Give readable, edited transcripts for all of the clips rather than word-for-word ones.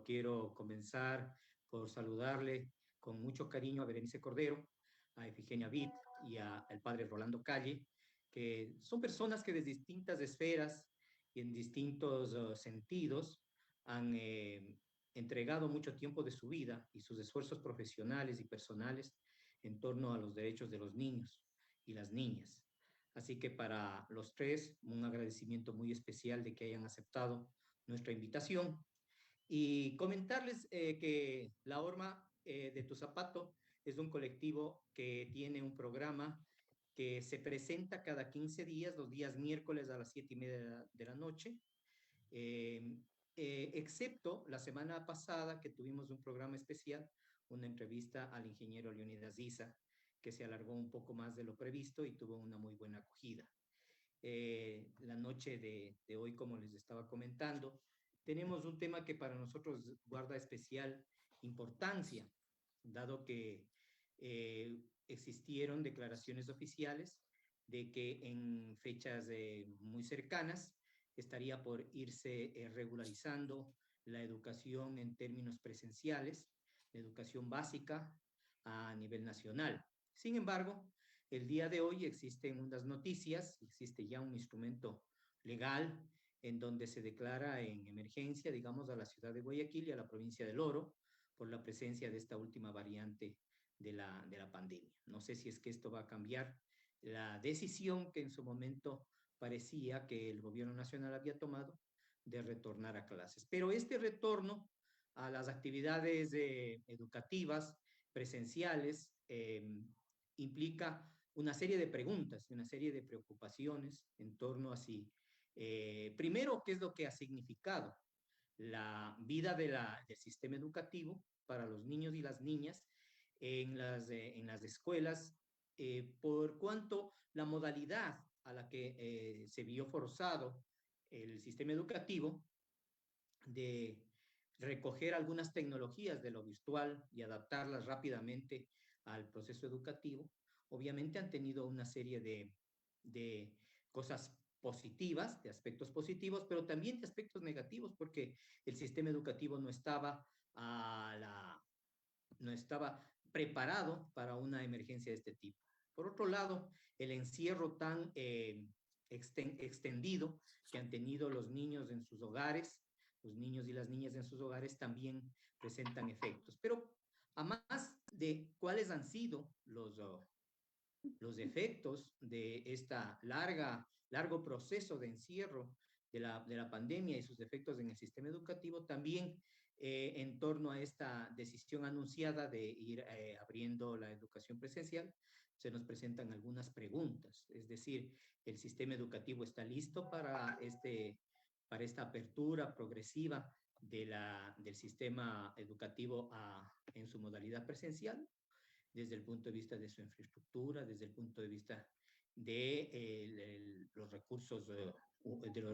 Yo quiero comenzar por saludarle con mucho cariño a Berenice Cordero, a Efigenia Vitt y al padre Rolando Calle, que son personas que desde distintas esferas y en distintos sentidos han entregado mucho tiempo de su vida y sus esfuerzos profesionales y personales en torno a los derechos de los niños y las niñas. Así que para los tres, un agradecimiento muy especial de que hayan aceptado nuestra invitación y comentarles que La Horma de Tu Zapato es un colectivo que tiene un programa que se presenta cada 15 días, los días miércoles a las 7:30 de la noche, eh, excepto la semana pasada que tuvimos un programa especial, una entrevista al ingeniero Leonidas Issa, que se alargó un poco más de lo previsto y tuvo una muy buena acogida. La noche de hoy, como les estaba comentando, tenemos un tema que para nosotros guarda especial importancia, dado que existieron declaraciones oficiales de que en fechas muy cercanas estaría por irse regularizando la educación en términos presenciales, la educación básica a nivel nacional. Sin embargo, el día de hoy existen unas noticias, existe ya un instrumento legal en donde se declara en emergencia, digamos, a la ciudad de Guayaquil y a la provincia del Oro por la presencia de esta última variante de la pandemia. No sé si es que esto va a cambiar la decisión que en su momento parecía que el gobierno nacional había tomado de retornar a clases. Pero este retorno a las actividades educativas presenciales implica una serie de preguntas y una serie de preocupaciones en torno a si, primero, qué es lo que ha significado la vida del sistema educativo para los niños y las niñas en las escuelas, por cuanto la modalidad a la que se vio forzado el sistema educativo de recoger algunas tecnologías de lo virtual y adaptarlas rápidamente al proceso educativo, obviamente han tenido una serie de cosas positivas, de aspectos positivos, pero también de aspectos negativos, porque el sistema educativo no estaba preparado para una emergencia de este tipo. Por otro lado, el encierro tan extendido que han tenido los niños en sus hogares, los niños y las niñas en sus hogares también presentan efectos. Pero a más de cuáles han sido los efectos de esta largo proceso de encierro de la pandemia y sus efectos en el sistema educativo, también en torno a esta decisión anunciada de ir abriendo la educación presencial, se nos presentan algunas preguntas. Es decir, ¿el sistema educativo está listo para esta apertura progresiva del sistema educativo en su modalidad presencial? Desde el punto de vista de su infraestructura, desde el punto de vista de los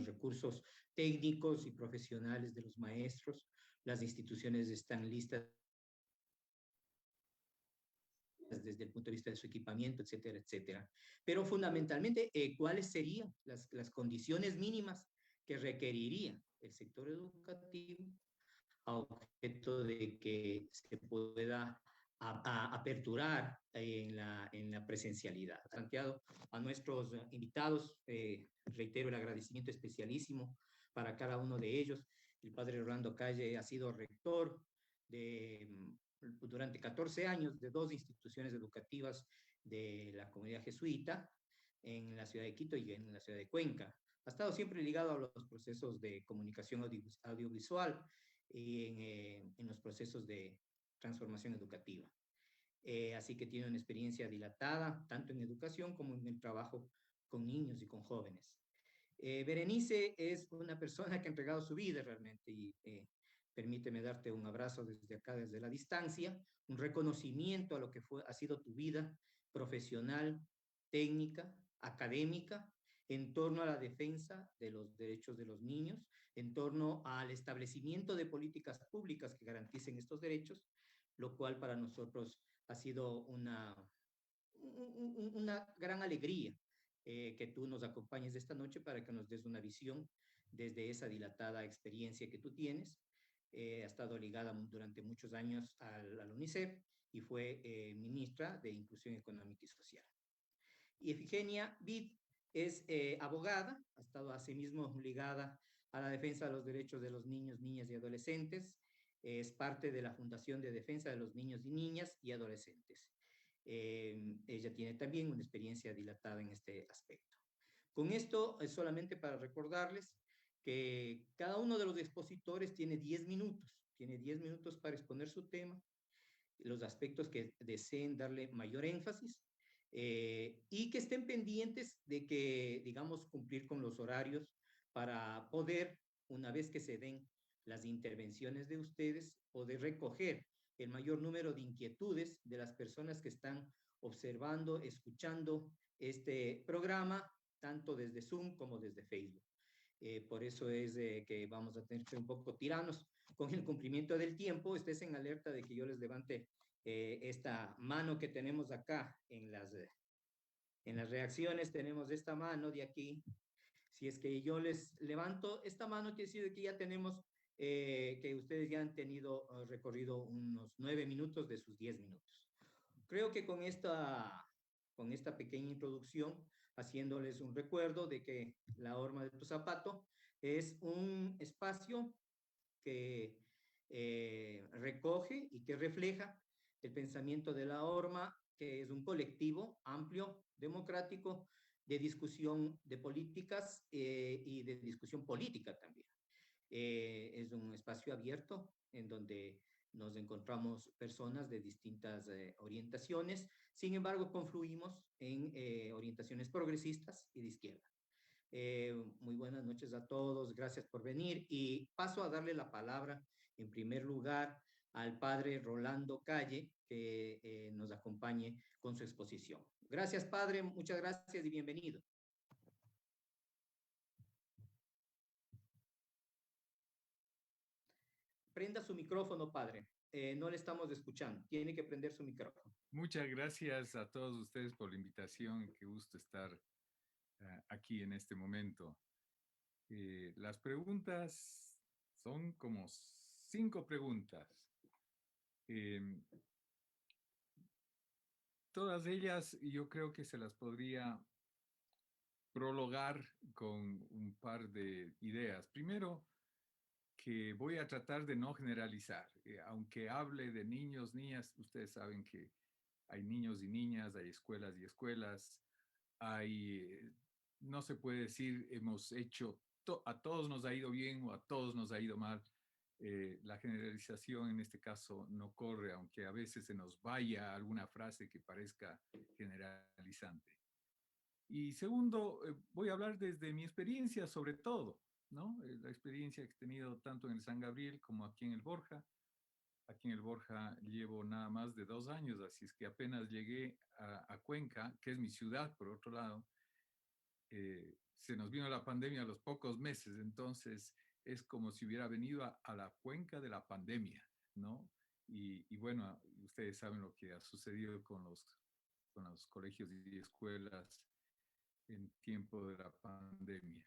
recursos técnicos y profesionales de los maestros. Las instituciones están listas desde el punto de vista de su equipamiento, etcétera, etcétera. Pero fundamentalmente, ¿cuáles serían las condiciones mínimas que requeriría el sector educativo a objeto de que se pueda aperturar en la presencialidad? Planteado a nuestros invitados, reitero el agradecimiento especialísimo para cada uno de ellos. El padre Rolando Calle ha sido rector durante 14 años de dos instituciones educativas de la comunidad jesuita en la ciudad de Quito y en la ciudad de Cuenca. Ha estado siempre ligado a los procesos de comunicación audiovisual y en los procesos de transformación educativa. Así que tiene una experiencia dilatada, tanto en educación como en el trabajo con niños y con jóvenes. Berenice es una persona que ha entregado su vida realmente y permíteme darte un abrazo desde acá, desde la distancia, un reconocimiento a lo que ha sido tu vida profesional, técnica, académica, en torno a la defensa de los derechos de los niños, en torno al establecimiento de políticas públicas que garanticen estos derechos, lo cual para nosotros ha sido una gran alegría que tú nos acompañes esta noche para que nos des una visión desde esa dilatada experiencia que tú tienes ha estado ligada durante muchos años al UNICEF y fue ministra de Inclusión Económica y Social. Y Efigenia Vid es abogada, ha estado asimismo ligada a la defensa de los derechos de los niños, niñas y adolescentes, es parte de la Fundación de Defensa de los Niños y Niñas y Adolescentes. Ella tiene también una experiencia dilatada en este aspecto. Con esto es solamente para recordarles que cada uno de los expositores tiene 10 minutos para exponer su tema, los aspectos que deseen darle mayor énfasis, y que estén pendientes de que, digamos, cumplir con los horarios para poder, una vez que se den las intervenciones de ustedes, poder recoger el mayor número de inquietudes de las personas que están observando, escuchando este programa, tanto desde Zoom como desde Facebook. Por eso es que vamos a tener que ser un poco tiranos con el cumplimiento del tiempo. Estés en alerta de que yo les levante esta mano que tenemos acá en las reacciones. Tenemos esta mano de aquí. Si es que yo les levanto esta mano, quiere decir que ya tenemos, que ustedes ya han tenido recorrido unos 9 minutos de sus 10 minutos. Creo que con esta pequeña introducción, haciéndoles un recuerdo de que la horma de tu zapato es un espacio que recoge y que refleja el pensamiento de la horma, que es un colectivo amplio, democrático, de discusión de políticas y de discusión política también. Es un espacio abierto en donde nos encontramos personas de distintas orientaciones, sin embargo confluimos en orientaciones progresistas y de izquierda. Muy buenas noches a todos, gracias por venir y paso a darle la palabra en primer lugar al padre Rolando Calle, que nos acompañe con su exposición. Gracias, padre, muchas gracias y bienvenido. Prenda su micrófono, padre. No le estamos escuchando. Tiene que prender su micrófono. Muchas gracias a todos ustedes por la invitación. Qué gusto estar aquí en este momento. Las preguntas son como 5 preguntas. Todas ellas yo creo que se las podría prologar con un par de ideas. Primero, que voy a tratar de no generalizar. Aunque hable de niños, niñas, ustedes saben que hay niños y niñas, hay escuelas y escuelas, no se puede decir hemos hecho, a todos nos ha ido bien o a todos nos ha ido mal. La generalización en este caso no corre, aunque a veces se nos vaya alguna frase que parezca generalizante. Y segundo, voy a hablar desde mi experiencia sobre todo, ¿no? La experiencia que he tenido tanto en el San Gabriel como aquí en el Borja. Aquí en el Borja llevo nada más de 2 años, así es que apenas llegué a Cuenca, que es mi ciudad, por otro lado, se nos vino la pandemia a los pocos meses, entonces es como si hubiera venido a la cuenca de la pandemia, ¿no? Y bueno, ustedes saben lo que ha sucedido con los colegios y escuelas en tiempo de la pandemia.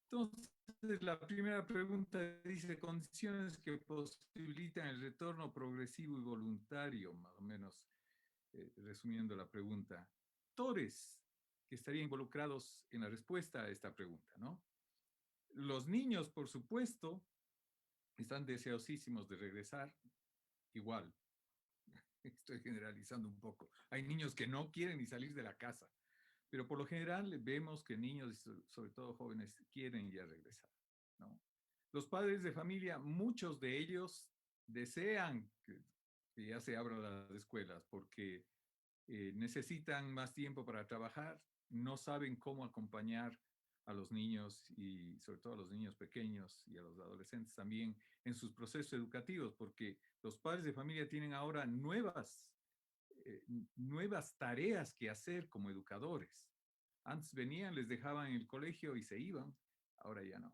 Entonces, la primera pregunta dice, condiciones que posibilitan el retorno progresivo y voluntario, más o menos, resumiendo la pregunta. Actores que estarían involucrados en la respuesta a esta pregunta, ¿no? Los niños, por supuesto, están deseosísimos de regresar, igual. Estoy generalizando un poco. Hay niños que no quieren ni salir de la casa, pero por lo general vemos que niños, sobre todo jóvenes, quieren ya regresar, ¿no? Los padres de familia, muchos de ellos desean que ya se abran las escuelas porque necesitan más tiempo para trabajar, no saben cómo acompañar a los niños y sobre todo a los niños pequeños y a los adolescentes también en sus procesos educativos, porque los padres de familia tienen ahora nuevas tareas que hacer como educadores. Antes venían, les dejaban en el colegio y se iban, ahora ya no.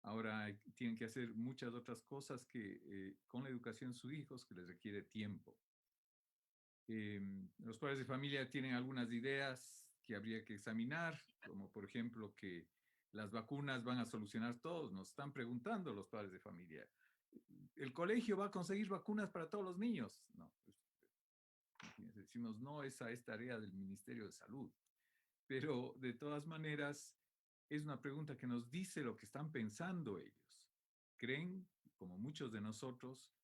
Ahora tienen que hacer muchas otras cosas que con la educación de sus hijos que les requiere tiempo. Los padres de familia tienen algunas ideas que habría que examinar, como por ejemplo que las vacunas van a solucionar todo. Nos están preguntando los padres de familia. el colegio va a conseguir vacunas para todos los niños. No, pues, decimos, no, esa es tarea del Ministerio de Salud. Pero de todas maneras, es una pregunta que nos dice lo que están pensando ellos. Creen, como muchos de nosotros,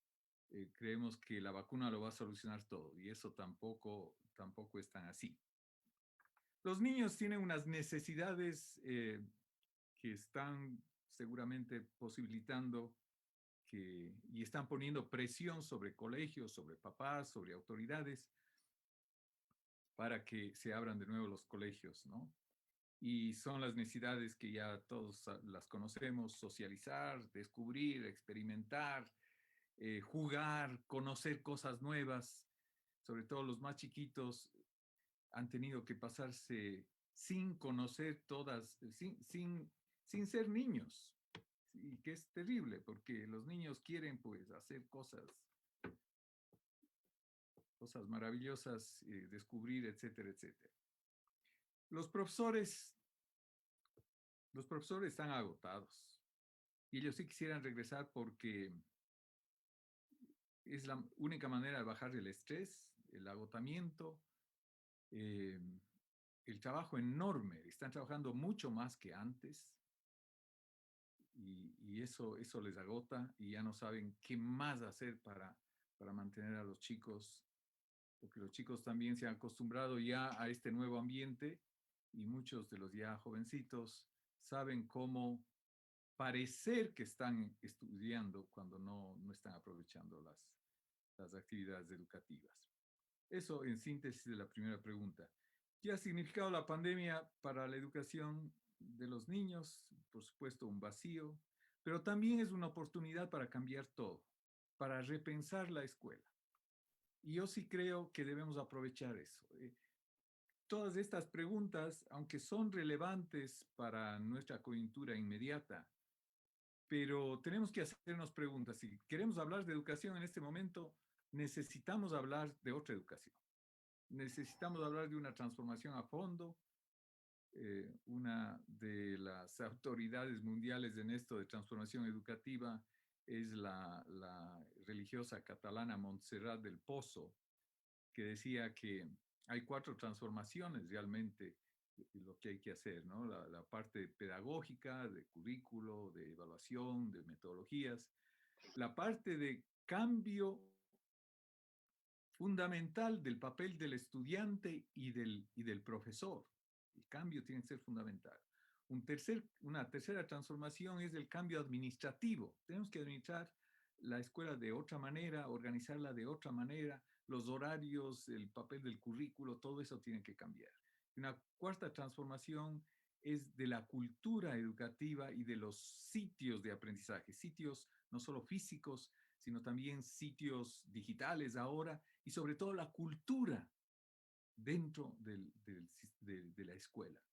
creemos que la vacuna lo va a solucionar todo, y eso tampoco es tan así. Los niños tienen unas necesidades que están seguramente posibilitando y están poniendo presión sobre colegios, sobre papás, sobre autoridades, para que se abran de nuevo los colegios, ¿no? Y son las necesidades que ya todos las conocemos: socializar, descubrir, experimentar, jugar, conocer cosas nuevas. Sobre todo los más chiquitos han tenido que pasarse sin conocer todas, sin ser niños. Y que es terrible, porque los niños quieren pues hacer cosas maravillosas, descubrir, etcétera, etcétera. Los profesores, los profesores están agotados. Y ellos sí quisieran regresar porque es la única manera de bajar el estrés, el agotamiento, eh, el trabajo enorme. Están trabajando mucho más que antes, y eso les agota, y ya no saben qué más hacer para mantener a los chicos, porque los chicos también se han acostumbrado ya a este nuevo ambiente, y muchos de los ya jovencitos saben cómo parecer que están estudiando cuando no están aprovechando las actividades educativas. Eso en síntesis de la primera pregunta. ¿Qué ha significado la pandemia para la educación de los niños? Por supuesto, un vacío, pero también es una oportunidad para cambiar todo, para repensar la escuela. Y yo sí creo que debemos aprovechar eso. Todas estas preguntas, aunque son relevantes para nuestra coyuntura inmediata, pero tenemos que hacernos preguntas. Si queremos hablar de educación en este momento, necesitamos hablar de otra educación. Necesitamos hablar de una transformación a fondo. Una de las autoridades mundiales en esto de transformación educativa es la religiosa catalana Montserrat del Pozo, que decía que hay 4 transformaciones realmente lo que hay que hacer, ¿no? La parte pedagógica, de currículo, de evaluación, de metodologías, la parte de cambio fundamental del papel del estudiante y del profesor. El cambio tiene que ser fundamental. Una tercera transformación es el cambio administrativo. Tenemos que administrar la escuela de otra manera, organizarla de otra manera, los horarios, el papel del currículo, todo eso tiene que cambiar. Una cuarta transformación es de la cultura educativa y de los sitios de aprendizaje, sitios no solo físicos, sino también sitios digitales ahora, y sobre todo la cultura dentro de la escuela.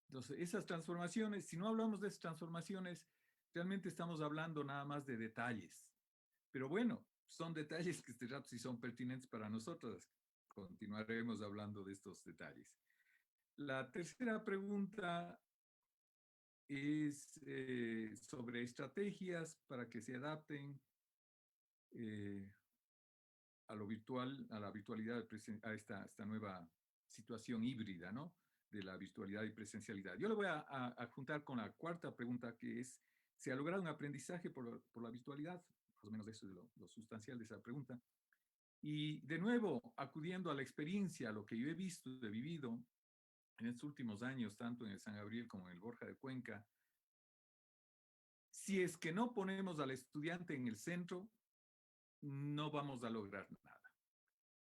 Entonces, esas transformaciones, si no hablamos de esas transformaciones, realmente estamos hablando nada más de detalles. Pero bueno, son detalles que este rato sí son pertinentes para nosotros. Continuaremos hablando de estos detalles. La tercera pregunta es sobre estrategias para que se adapten a lo virtual, a la virtualidad, a esta nueva situación híbrida, ¿no? De la virtualidad y presencialidad. Yo le voy a juntar con la cuarta pregunta, que es: ¿se ha logrado un aprendizaje por la virtualidad? Más o menos eso es lo sustancial de esa pregunta. Y de nuevo, acudiendo a la experiencia, a lo que yo he visto, he vivido en estos últimos años, tanto en el San Gabriel como en el Borja de Cuenca, si es que no ponemos al estudiante en el centro, no vamos a lograr nada.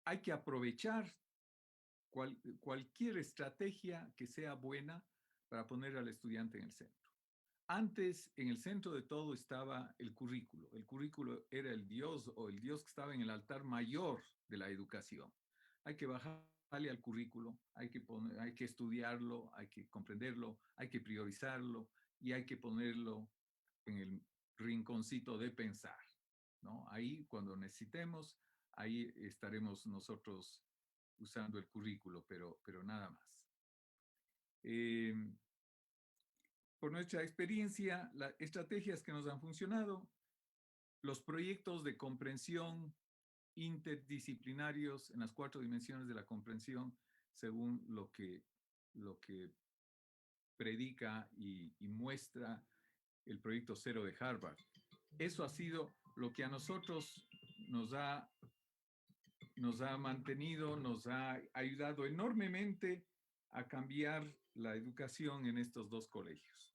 Hay que aprovechar cualquier estrategia que sea buena para poner al estudiante en el centro. Antes, en el centro de todo estaba el currículo. El currículo era el Dios, o el Dios que estaba en el altar mayor de la educación. Hay que bajarle al currículo, hay que estudiarlo, hay que comprenderlo, hay que priorizarlo, y hay que ponerlo en el rinconcito de pensar, ¿no? Ahí, cuando necesitemos, ahí estaremos nosotros usando el currículo, pero nada más. Por nuestra experiencia, las estrategias que nos han funcionado los proyectos de comprensión interdisciplinarios en las 4 dimensiones de la comprensión, según lo que predica y muestra el proyecto Cero de Harvard. Eso ha sido lo que a nosotros nos ha mantenido, nos ha ayudado enormemente a cambiar la educación en estos 2 colegios.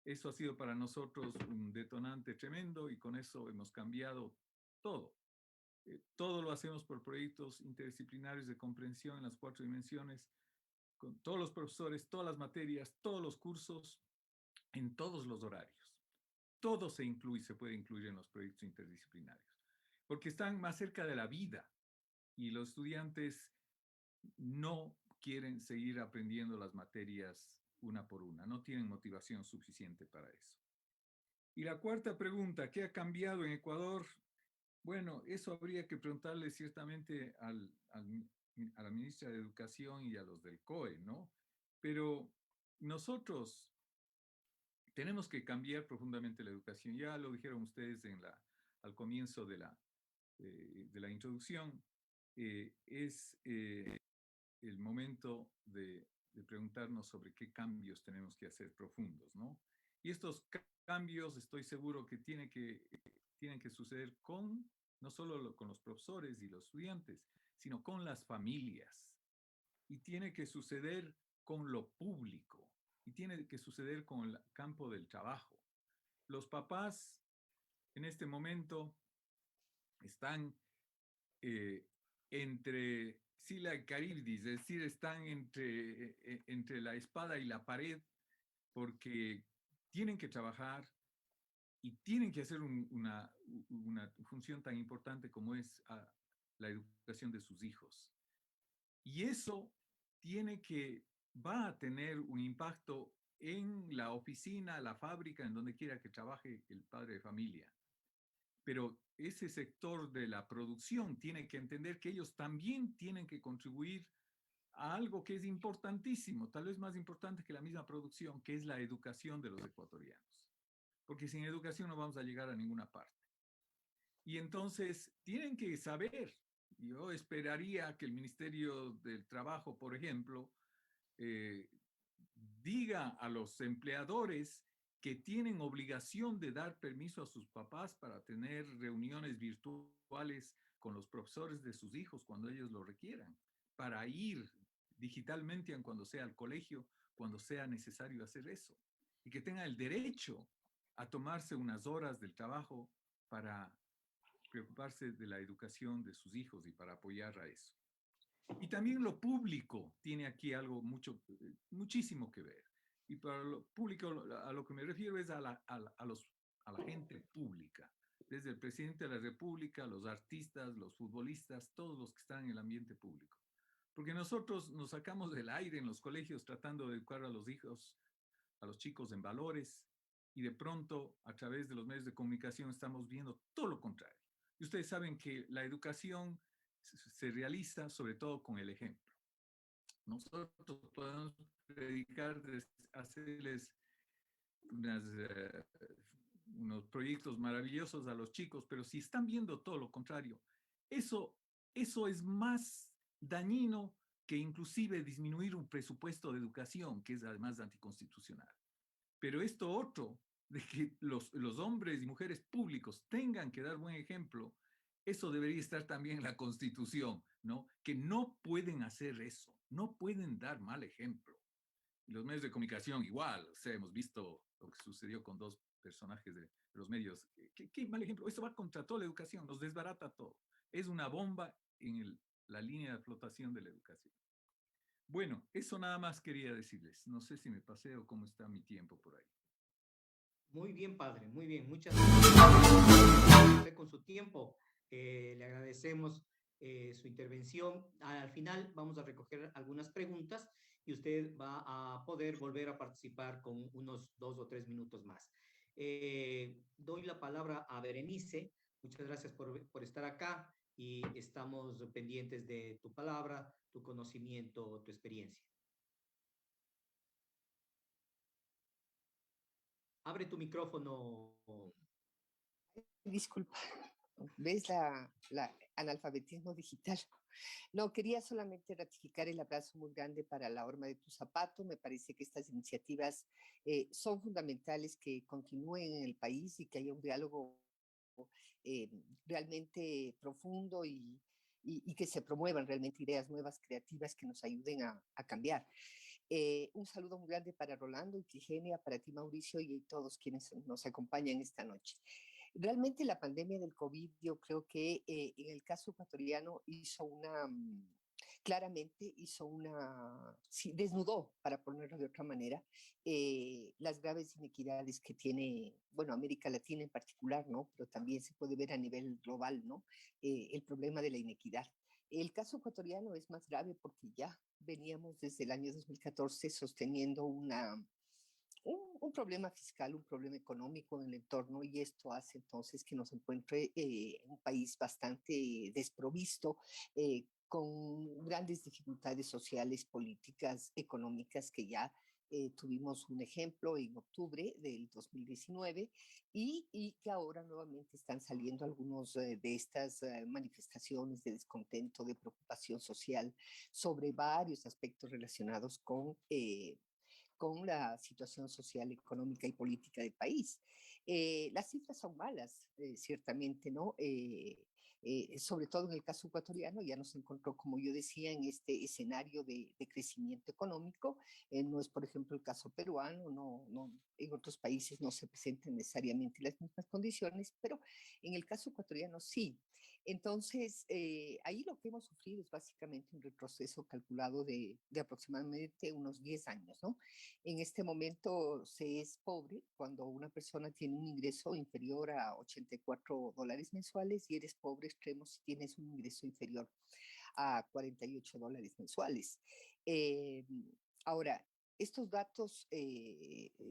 Eso ha sido para nosotros un detonante tremendo y con eso hemos cambiado todo. Todo lo hacemos por proyectos interdisciplinarios de comprensión en las 4 dimensiones, con todos los profesores, todas las materias, todos los cursos, en todos los horarios. Todo se puede incluir en los proyectos interdisciplinarios, porque están más cerca de la vida y los estudiantes no quieren seguir aprendiendo las materias una por una, no tienen motivación suficiente para eso. Y la cuarta pregunta, ¿qué ha cambiado en Ecuador? Bueno, eso habría que preguntarle ciertamente a la ministra de Educación y a los del COE, ¿no? Pero nosotros tenemos que cambiar profundamente la educación. Ya lo dijeron ustedes al comienzo de la introducción. Es el momento de preguntarnos sobre qué cambios tenemos que hacer profundos, ¿no? Y estos cambios estoy seguro que tienen que suceder no solo con los profesores y los estudiantes, sino con las familias. Y tiene que suceder con lo público. Y tiene que suceder con el campo del trabajo. Los papás en este momento están entre Sila y Caribdis, es decir, están entre la espada y la pared porque tienen que trabajar y tienen que hacer una función tan importante como es la educación de sus hijos. Y eso va a tener un impacto en la oficina, la fábrica, en donde quiera que trabaje el padre de familia. Pero ese sector de la producción tiene que entender que ellos también tienen que contribuir a algo que es importantísimo, tal vez más importante que la misma producción, que es la educación de los ecuatorianos. Porque sin educación no vamos a llegar a ninguna parte. Y entonces tienen que saber, yo esperaría que el Ministerio del Trabajo, por ejemplo, diga a los empleadores que tienen obligación de dar permiso a sus papás para tener reuniones virtuales con los profesores de sus hijos cuando ellos lo requieran, para ir digitalmente cuando sea al colegio, cuando sea necesario hacer eso, y que tengan el derecho a tomarse unas horas del trabajo para preocuparse de la educación de sus hijos y para apoyar a eso. Y también lo público tiene aquí algo muchísimo que ver. Y para lo público, a lo que me refiero es a la gente pública. Desde el presidente de la República, los artistas, los futbolistas, todos los que están en el ambiente público. Porque nosotros nos sacamos del aire en los colegios tratando de educar a los hijos, a los chicos en valores, y de pronto, a través de los medios de comunicación, estamos viendo todo lo contrario. Y ustedes saben que la educación se realiza sobre todo con el ejemplo. Nosotros podemos predicar, hacerles unos proyectos maravillosos a los chicos, pero si están viendo todo lo contrario, eso es más dañino que inclusive disminuir un presupuesto de educación, que es además anticonstitucional. Pero esto otro, de que los hombres y mujeres públicos tengan que dar buen ejemplo, eso debería estar también en la Constitución, ¿no? Que no pueden hacer eso, no pueden dar mal ejemplo. Y los medios de comunicación igual, o sea, hemos visto lo que sucedió con 2 personajes de los medios. ¿Qué mal ejemplo? Eso va contra toda la educación, nos desbarata todo. Es una bomba en la línea de flotación de la educación. Bueno, eso nada más quería decirles. No sé si me pasé o cómo está mi tiempo por ahí. Muy bien, padre, muy bien. Muchas gracias con su tiempo. Le agradecemos su intervención. Al final vamos a recoger algunas preguntas y usted va a poder volver a participar con unos 2 o 3 minutos más. Doy la palabra a Berenice. Muchas gracias por estar acá y estamos pendientes de tu palabra, tu conocimiento, tu experiencia. Abre tu micrófono, Disculpa, ¿ves la analfabetismo digital? No, quería solamente ratificar el abrazo muy grande para la horma de tu zapato. Me parece que estas iniciativas son fundamentales que continúen en el país y que haya un diálogo eh, realmente profundo y que se promuevan realmente ideas nuevas, creativas que nos ayuden a cambiar. Un saludo muy grande para Rolando y Trigenia, para ti Mauricio y todos quienes nos acompañan esta noche. Realmente la pandemia del COVID, yo creo que en el caso ecuatoriano hizo claramente hizo sí, desnudó, para ponerlo de otra manera, las graves inequidades que tiene, bueno, América Latina en particular, ¿no? Pero también se puede ver a nivel global, ¿no? El problema de la inequidad. El caso ecuatoriano es más grave porque ya veníamos desde el año 2014 sosteniendo un problema fiscal, un problema económico en el entorno y esto hace entonces que nos encuentre un país bastante desprovisto, con grandes dificultades sociales, políticas, económicas que ya tuvimos un ejemplo en octubre del 2019 y que ahora nuevamente están saliendo algunos de estas manifestaciones de descontento, de preocupación social sobre varios aspectos relacionados con la situación social, económica y política del país. Las cifras son malas, ciertamente, ¿no? Sobre todo en el caso ecuatoriano, ya nos encontró, como yo decía, en este escenario de crecimiento económico. No es, por ejemplo, el caso peruano, en otros países no se presentan necesariamente las mismas condiciones, pero en el caso ecuatoriano sí. Entonces, ahí lo que hemos sufrido es básicamente un retroceso calculado de aproximadamente unos 10 años, ¿no? En este momento se es pobre cuando una persona tiene un ingreso inferior a $84 mensuales y eres pobre extremo si tienes un ingreso inferior a $48 mensuales. Eh, Ahora, estos datos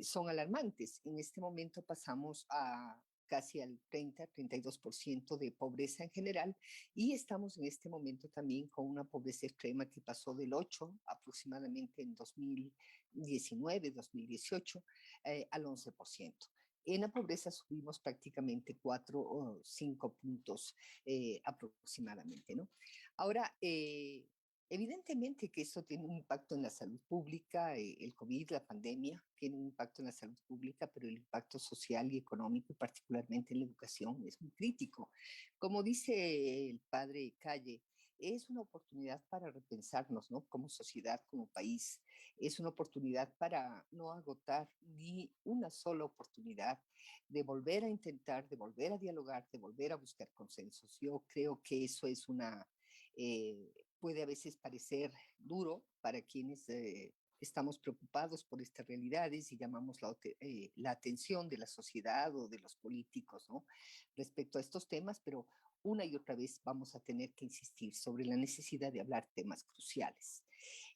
son alarmantes. En este momento pasamos a casi al 30-32% de pobreza en general y estamos en este momento también con una pobreza extrema que pasó del 8 aproximadamente en 2019, 2018 al 11%. En la pobreza subimos prácticamente 4 o 5 puntos aproximadamente, ¿no? Ahora, evidentemente que esto tiene un impacto en la salud pública, el COVID, la pandemia, tiene un impacto en la salud pública, pero el impacto social y económico, y particularmente en la educación, es muy crítico. Como dice el padre Calle, es una oportunidad para repensarnos, ¿no? Como sociedad, como país. Es una oportunidad para no agotar ni una sola oportunidad de volver a intentar, de volver a dialogar, de volver a buscar consensos. Yo creo que eso es puede a veces parecer duro para quienes estamos preocupados por estas realidades y llamamos la atención de la sociedad o de los políticos, ¿no? Respecto a estos temas, pero una y otra vez vamos a tener que insistir sobre la necesidad de hablar temas cruciales.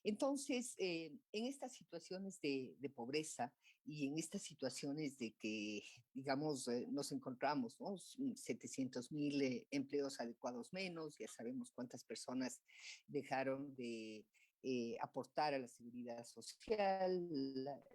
Entonces, en estas situaciones de pobreza y en estas situaciones de que, digamos, nos encontramos, ¿no? 700,000 empleos adecuados menos, ya sabemos cuántas personas dejaron de aportar a la seguridad social,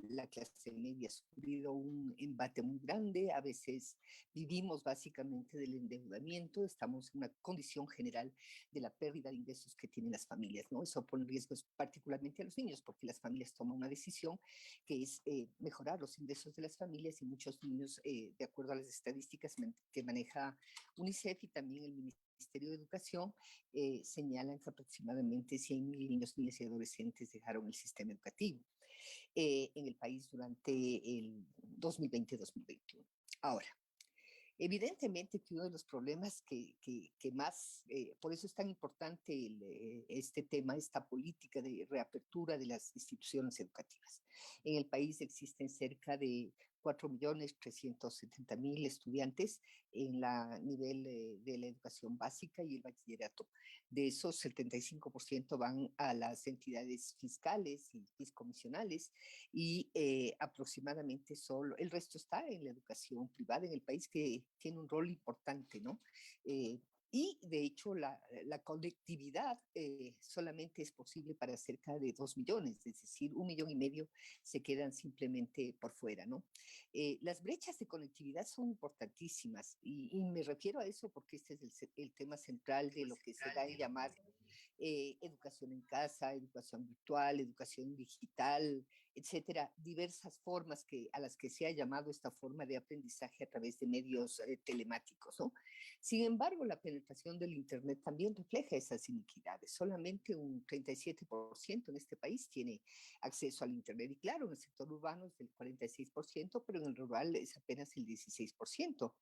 la clase media ha sufrido un embate muy grande, a veces vivimos básicamente del endeudamiento, estamos en una condición general de la pérdida de ingresos que tienen las familias, ¿no? Eso pone en riesgo particularmente a los niños, porque las familias toman una decisión que es mejorar los ingresos de las familias y muchos niños, de acuerdo a las estadísticas que maneja UNICEF y también el Ministerio de Educación, señalan que aproximadamente 100,000 niños, niñas y adolescentes dejaron el sistema educativo en el país durante el 2020-2021. Ahora, evidentemente que uno de los problemas que más, por eso es tan importante este tema, esta política de reapertura de las instituciones educativas. En el país existen cerca de 4,370,000 estudiantes en la nivel de la educación básica y el bachillerato. De esos, 75% van a las entidades fiscales y fiscomisionales y aproximadamente solo, el resto está en la educación privada en el país que tiene un rol importante, ¿no? Y de hecho la conectividad solamente es posible para cerca de 2 millones, es decir, 1,5 millones se quedan simplemente por fuera, ¿no? Las brechas de conectividad son importantísimas y me refiero a eso porque este es el tema central de lo que se da en llamar educación en casa, educación virtual, educación digital, etcétera, diversas formas a las que se ha llamado esta forma de aprendizaje a través de medios telemáticos, ¿no? Sin embargo, la penetración del Internet también refleja esas iniquidades. Solamente un 37% en este país tiene acceso al Internet. Y claro, en el sector urbano es del 46%, pero en el rural es apenas el 16%.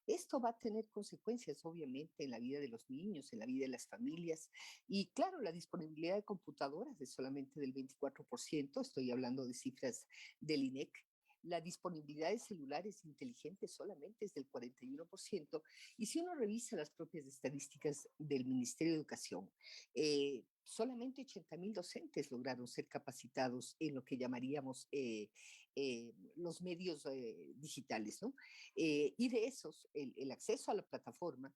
Esto va a tener consecuencias, obviamente, en la vida de los niños, en la vida de las familias. Y claro, la disponibilidad de computadoras es solamente del 24%, estoy hablando de cifras del INEC. La disponibilidad de celulares inteligentes solamente es del 41%. Y si uno revisa las propias estadísticas del Ministerio de Educación, solamente 80,000 docentes lograron ser capacitados en lo que llamaríamos los medios digitales, ¿no? Y de esos, el acceso a la plataforma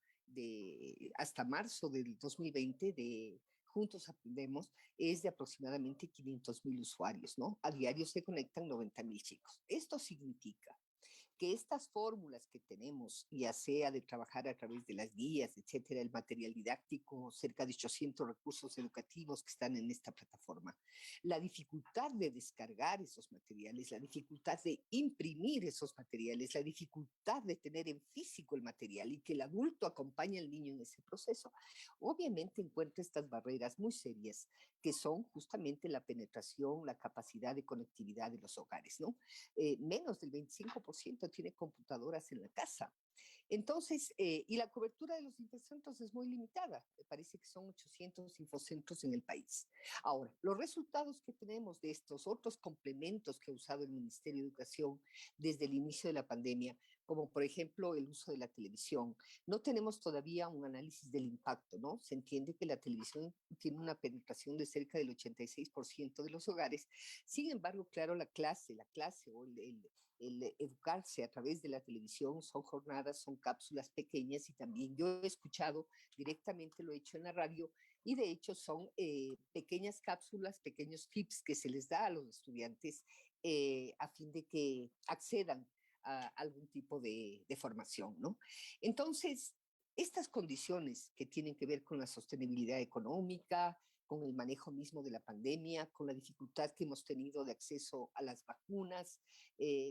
hasta marzo del 2020 de Juntos Aprendemos es de aproximadamente 500,000 usuarios, ¿no? A diario se conectan 90,000 chicos. Esto significa que estas fórmulas que tenemos, ya sea de trabajar a través de las guías, etcétera, el material didáctico, cerca de 800 recursos educativos que están en esta plataforma, la dificultad de descargar esos materiales, la dificultad de imprimir esos materiales, la dificultad de tener en físico el material y que el adulto acompañe al niño en ese proceso, obviamente encuentra estas barreras muy serias que son justamente la penetración, la capacidad de conectividad de los hogares, ¿no? Menos del 25% tiene computadoras en la casa. Entonces, y la cobertura de los infocentros es muy limitada. Me parece que son 800 infocentros en el país. Ahora, los resultados que tenemos de estos otros complementos que ha usado el Ministerio de Educación desde el inicio de la pandemia, como por ejemplo el uso de la televisión, no tenemos todavía un análisis del impacto, ¿no? Se entiende que la televisión tiene una penetración de cerca del 86% de los hogares. Sin embargo, claro, la clase o el educarse a través de la televisión son jornadas, son cápsulas pequeñas y también yo he escuchado directamente, lo he hecho en la radio y de hecho son pequeñas cápsulas, pequeños tips que se les da a los estudiantes a fin de que accedan a algún tipo de formación, ¿no? Entonces, estas condiciones que tienen que ver con la sostenibilidad económica, con el manejo mismo de la pandemia, con la dificultad que hemos tenido de acceso a las vacunas,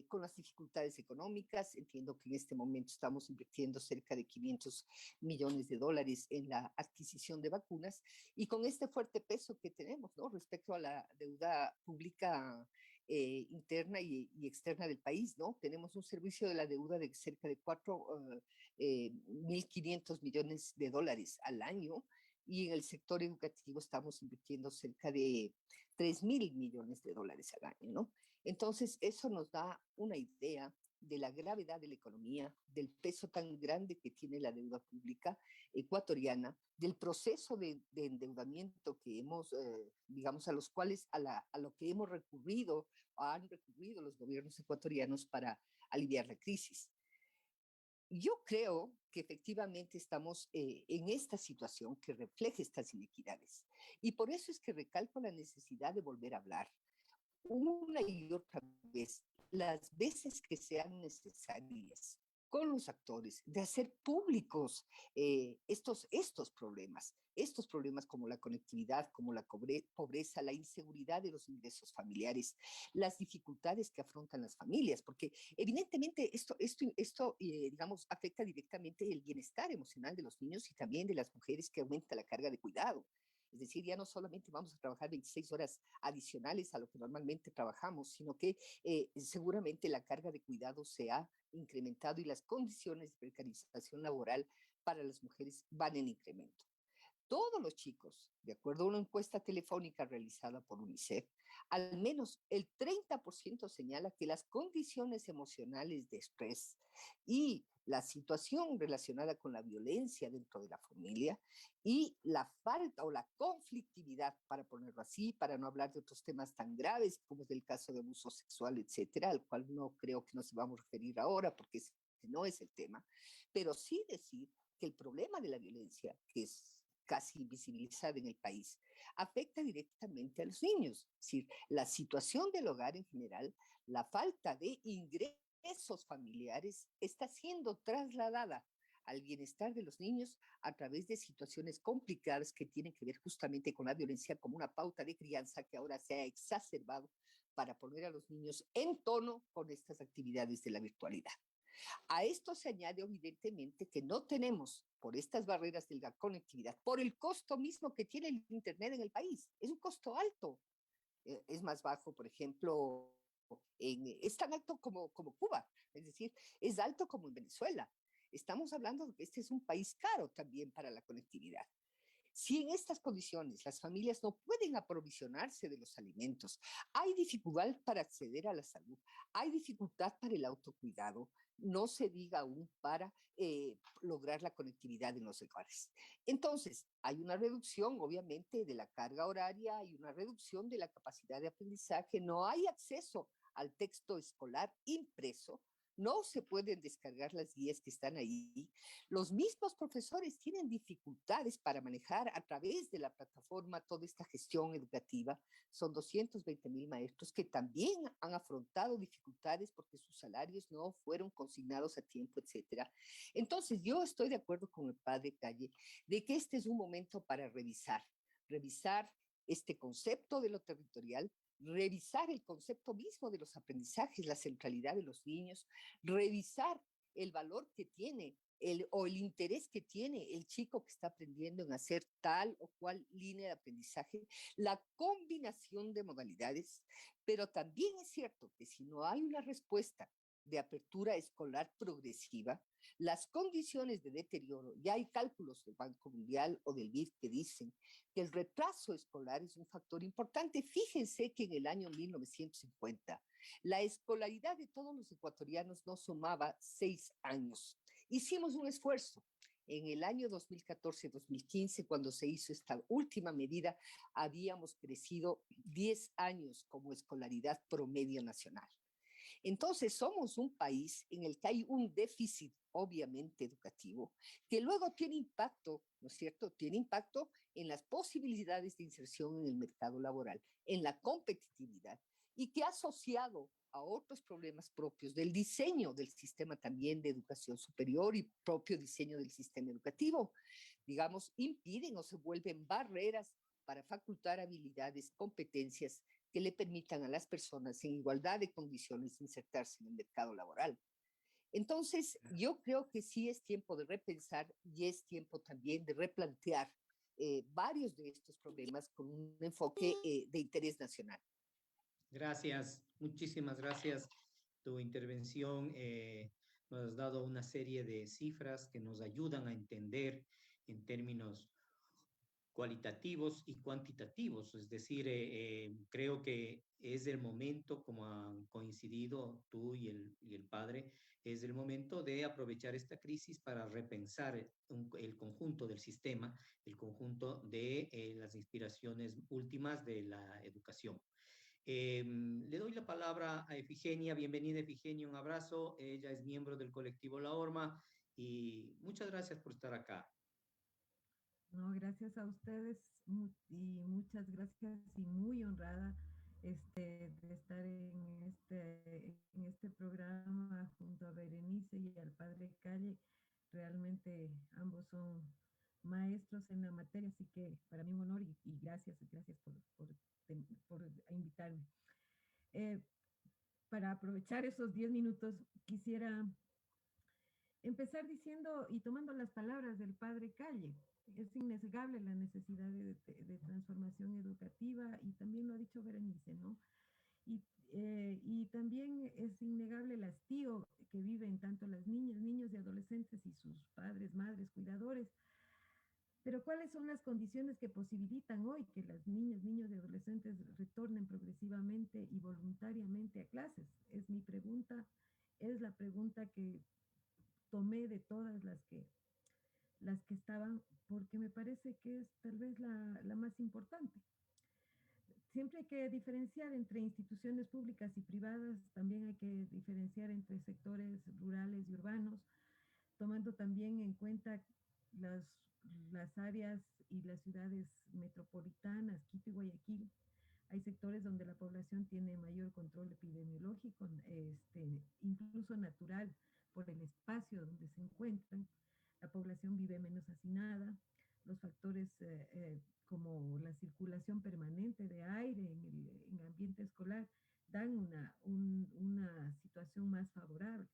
con las dificultades económicas. Entiendo que en este momento estamos invirtiendo cerca de 500 millones de dólares en la adquisición de vacunas y con este fuerte peso que tenemos, ¿no? Respecto a la deuda pública interna y externa del país, ¿no? Tenemos un servicio de la deuda de cerca de 4.500 millones de dólares al año y en el sector educativo estamos invirtiendo cerca de 3.000 millones de dólares al año, ¿no? Entonces, eso nos da una idea de la gravedad de la economía, del peso tan grande que tiene la deuda pública ecuatoriana, del proceso de endeudamiento que hemos, digamos, a los cuales, a lo que hemos recurrido, han recurrido los gobiernos ecuatorianos para aliviar la crisis. Yo creo que efectivamente estamos en esta situación que refleja estas inequidades. Y por eso es que recalco la necesidad de volver a hablar una y otra vez, las veces que sean necesarias, con los actores, de hacer públicos estos problemas como la conectividad, como la pobreza, la inseguridad de los ingresos familiares, las dificultades que afrontan las familias, porque evidentemente esto digamos, afecta directamente el bienestar emocional de los niños y también de las mujeres que aumenta la carga de cuidado. Es decir, ya no solamente vamos a trabajar 26 horas adicionales a lo que normalmente trabajamos, sino que seguramente la carga de cuidado se ha incrementado y las condiciones de precarización laboral para las mujeres van en incremento. Todos los chicos, de acuerdo a una encuesta telefónica realizada por UNICEF, al menos el 30% señala que las condiciones emocionales de estrés y la situación relacionada con la violencia dentro de la familia y la falta o la conflictividad, para ponerlo así, para no hablar de otros temas tan graves como es el caso de abuso sexual, etcétera, al cual no creo que nos vamos a referir ahora porque no es el tema, pero sí decir que el problema de la violencia, que es casi invisibilizada en el país, afecta directamente a los niños. Es decir, la situación del hogar en general, la falta de ingresos familiares está siendo trasladada al bienestar de los niños a través de situaciones complicadas que tienen que ver justamente con la violencia como una pauta de crianza que ahora se ha exacerbado para poner a los niños en tono con estas actividades de la virtualidad. A esto se añade evidentemente que no tenemos, por estas barreras de la conectividad, por el costo mismo que tiene el Internet en el país, es un costo alto, es más bajo, por ejemplo, es tan alto como Cuba, es decir, es alto como en Venezuela. Estamos hablando de que este es un país caro también para la conectividad. Si en estas condiciones las familias no pueden aprovisionarse de los alimentos, hay dificultad para acceder a la salud, hay dificultad para el autocuidado, no se diga aún para lograr la conectividad en los hogares. Entonces, hay una reducción, obviamente, de la carga horaria, hay una reducción de la capacidad de aprendizaje, no hay acceso al texto escolar impreso, no se pueden descargar las guías que están ahí. Los mismos profesores tienen dificultades para manejar a través de la plataforma toda esta gestión educativa. Son 220,000 maestros que también han afrontado dificultades porque sus salarios no fueron consignados a tiempo, etcétera. Entonces, yo estoy de acuerdo con el padre Calle de que este es un momento para revisar este concepto de lo territorial, revisar el concepto mismo de los aprendizajes, la centralidad de los niños, revisar el valor que tiene o el interés que tiene el chico que está aprendiendo en hacer tal o cual línea de aprendizaje, la combinación de modalidades, pero también es cierto que si no hay una respuesta de apertura escolar progresiva, las condiciones de deterioro, ya hay cálculos del Banco Mundial o del BID que dicen que el retraso escolar es un factor importante. Fíjense que en el año 1950 la escolaridad de todos los ecuatorianos no sumaba 6 años. Hicimos un esfuerzo. En el año 2014-2015, cuando se hizo esta última medida, habíamos crecido 10 años como escolaridad promedio nacional. Entonces, somos un país en el que hay un déficit, obviamente, educativo, que luego tiene impacto, ¿no es cierto? Tiene impacto en las posibilidades de inserción en el mercado laboral, en la competitividad, y que asociado a otros problemas propios del diseño del sistema también de educación superior y propio diseño del sistema educativo, digamos, impiden o se vuelven barreras para facultar habilidades, competencias que le permitan a las personas en igualdad de condiciones insertarse en el mercado laboral. Entonces, yo creo que sí es tiempo de repensar y es tiempo también de replantear varios de estos problemas con un enfoque de interés nacional. Gracias, muchísimas gracias. Tu intervención nos has dado una serie de cifras que nos ayudan a entender en términos cualitativos y cuantitativos, es decir, creo que es el momento, como han coincidido tú y el padre, es el momento de aprovechar esta crisis para repensar el conjunto del sistema, el conjunto de las inspiraciones últimas de la educación. Le doy la palabra a Efigenia. Bienvenida, Efigenia, un abrazo. Ella es miembro del colectivo La Horma y muchas gracias por estar acá. No, gracias a ustedes y muchas gracias y muy honrada de estar en este programa junto a Berenice y al padre Calle. Realmente ambos son maestros en la materia, así que para mí un honor y gracias por invitarme. Para aprovechar esos 10 minutos, quisiera empezar diciendo y tomando las palabras del padre Calle. Es innegable la necesidad de transformación educativa y también lo ha dicho Berenice, ¿no? Y también es innegable el hastío que viven tanto las niñas, niños y adolescentes y sus padres, madres, cuidadores. Pero ¿cuáles son las condiciones que posibilitan hoy que las niñas, niños y adolescentes retornen progresivamente y voluntariamente a clases? Es mi pregunta, es la pregunta que tomé de todas las que estaban, porque me parece que es tal vez la más importante. Siempre hay que diferenciar entre instituciones públicas y privadas, también hay que diferenciar entre sectores rurales y urbanos, tomando también en cuenta las, las áreas y las ciudades metropolitanas, Quito y Guayaquil, hay sectores donde la población tiene mayor control epidemiológico, incluso natural, por el espacio donde se encuentran. La población vive menos hacinada. Los factores como la circulación permanente de aire en el ambiente escolar dan una situación más favorable.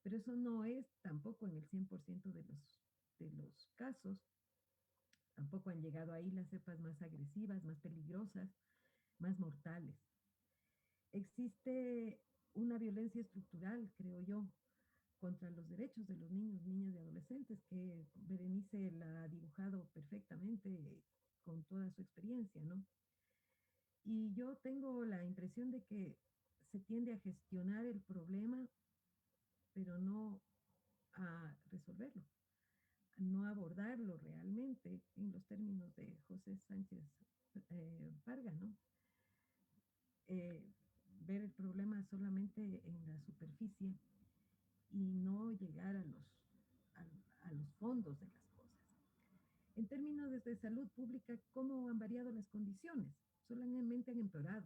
Pero eso no es tampoco en el 100% de los casos. Tampoco han llegado ahí las cepas más agresivas, más peligrosas, más mortales. Existe una violencia estructural, creo yo, contra los derechos de los niños, niñas y adolescentes, que Berenice la ha dibujado perfectamente con toda su experiencia, ¿no? Y yo tengo la impresión de que se tiende a gestionar el problema, pero no a resolverlo, a no abordarlo realmente en los términos de José Sánchez Parga, ¿no? Eh, ver el problema solamente en la superficie y no llegar a, a los fondos de las cosas. En términos de salud pública, ¿cómo han variado las condiciones? Solamente han empeorado.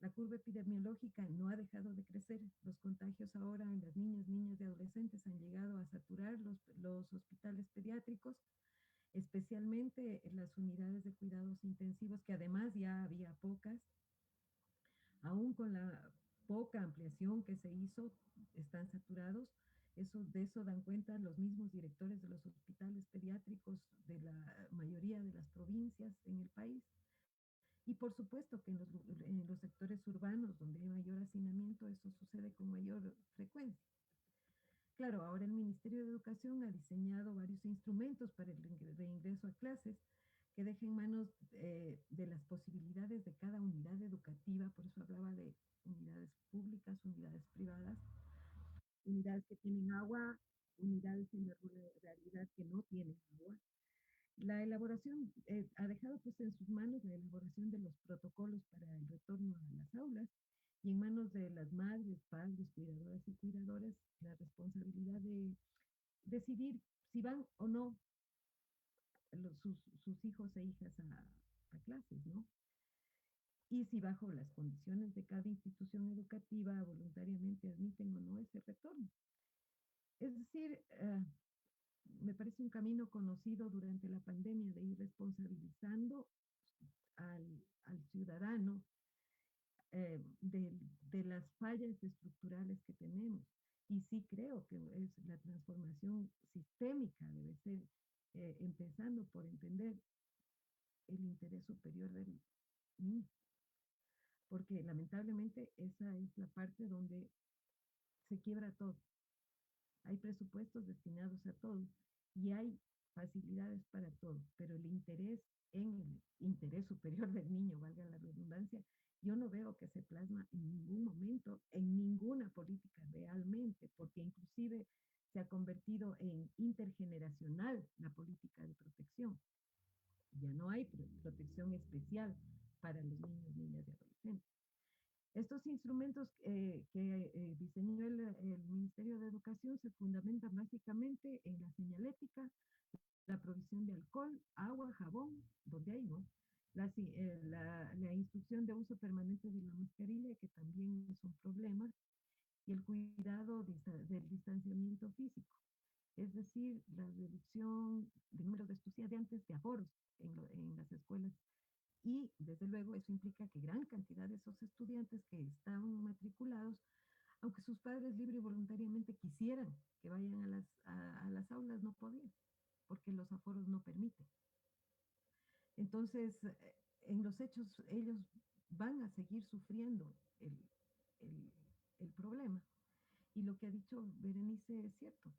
La curva epidemiológica no ha dejado de crecer. Los contagios ahora en las niñas, niñas y adolescentes han llegado a saturar los hospitales pediátricos, especialmente en las unidades de cuidados intensivos, que además ya había pocas. Aún con la poca ampliación que se hizo, están saturados. De eso dan cuenta los mismos directores de los hospitales pediátricos de la mayoría de las provincias en el país. Y por supuesto que en los sectores urbanos donde hay mayor hacinamiento, eso sucede con mayor frecuencia. Claro, ahora el Ministerio de Educación ha diseñado varios instrumentos para el reingreso a clases que dejen en manos de las posibilidades de cada unidad educativa, por eso hablaba de unidades públicas, unidades privadas, unidades que tienen agua, unidades en la ruralidad que no tienen agua. La elaboración ha dejado pues en sus manos la elaboración de los protocolos para el retorno a las aulas y en manos de las madres, padres, cuidadoras y cuidadores la responsabilidad de decidir si van o no sus hijos e hijas a clases, ¿no? Y si bajo las condiciones de cada institución educativa voluntariamente admiten o no ese retorno. Es decir, me parece un camino conocido durante la pandemia de ir responsabilizando al ciudadano de las fallas estructurales que tenemos. Y sí creo que es la transformación sistémica, debe ser empezando por entender el interés superior del niño. Porque lamentablemente esa es la parte donde se quiebra todo. Hay presupuestos destinados a todo y hay facilidades para todo, pero el interés en el interés superior del niño, valga la redundancia, yo no veo que se plasma en ningún momento, en ninguna política realmente, porque inclusive se ha convertido en intergeneracional la política de protección. Ya no hay protección especial para los niños, niñas y adolescentes. Estos instrumentos que diseñó el Ministerio de Educación se fundamentan básicamente en la señalética, la provisión de alcohol, agua, jabón, donde hay, ¿no? La instrucción de uso permanente de la mascarilla, que también es un problema, y el cuidado del distanciamiento físico, es decir, la reducción del número de estudiantes de aforos en las escuelas. Y desde luego eso implica que gran cantidad de esos estudiantes que están matriculados, aunque sus padres libre y voluntariamente quisieran que vayan a las aulas, no podían, porque los aforos no permiten. Entonces, en los hechos, ellos van a seguir sufriendo el, el problema. Y lo que ha dicho Berenice es cierto.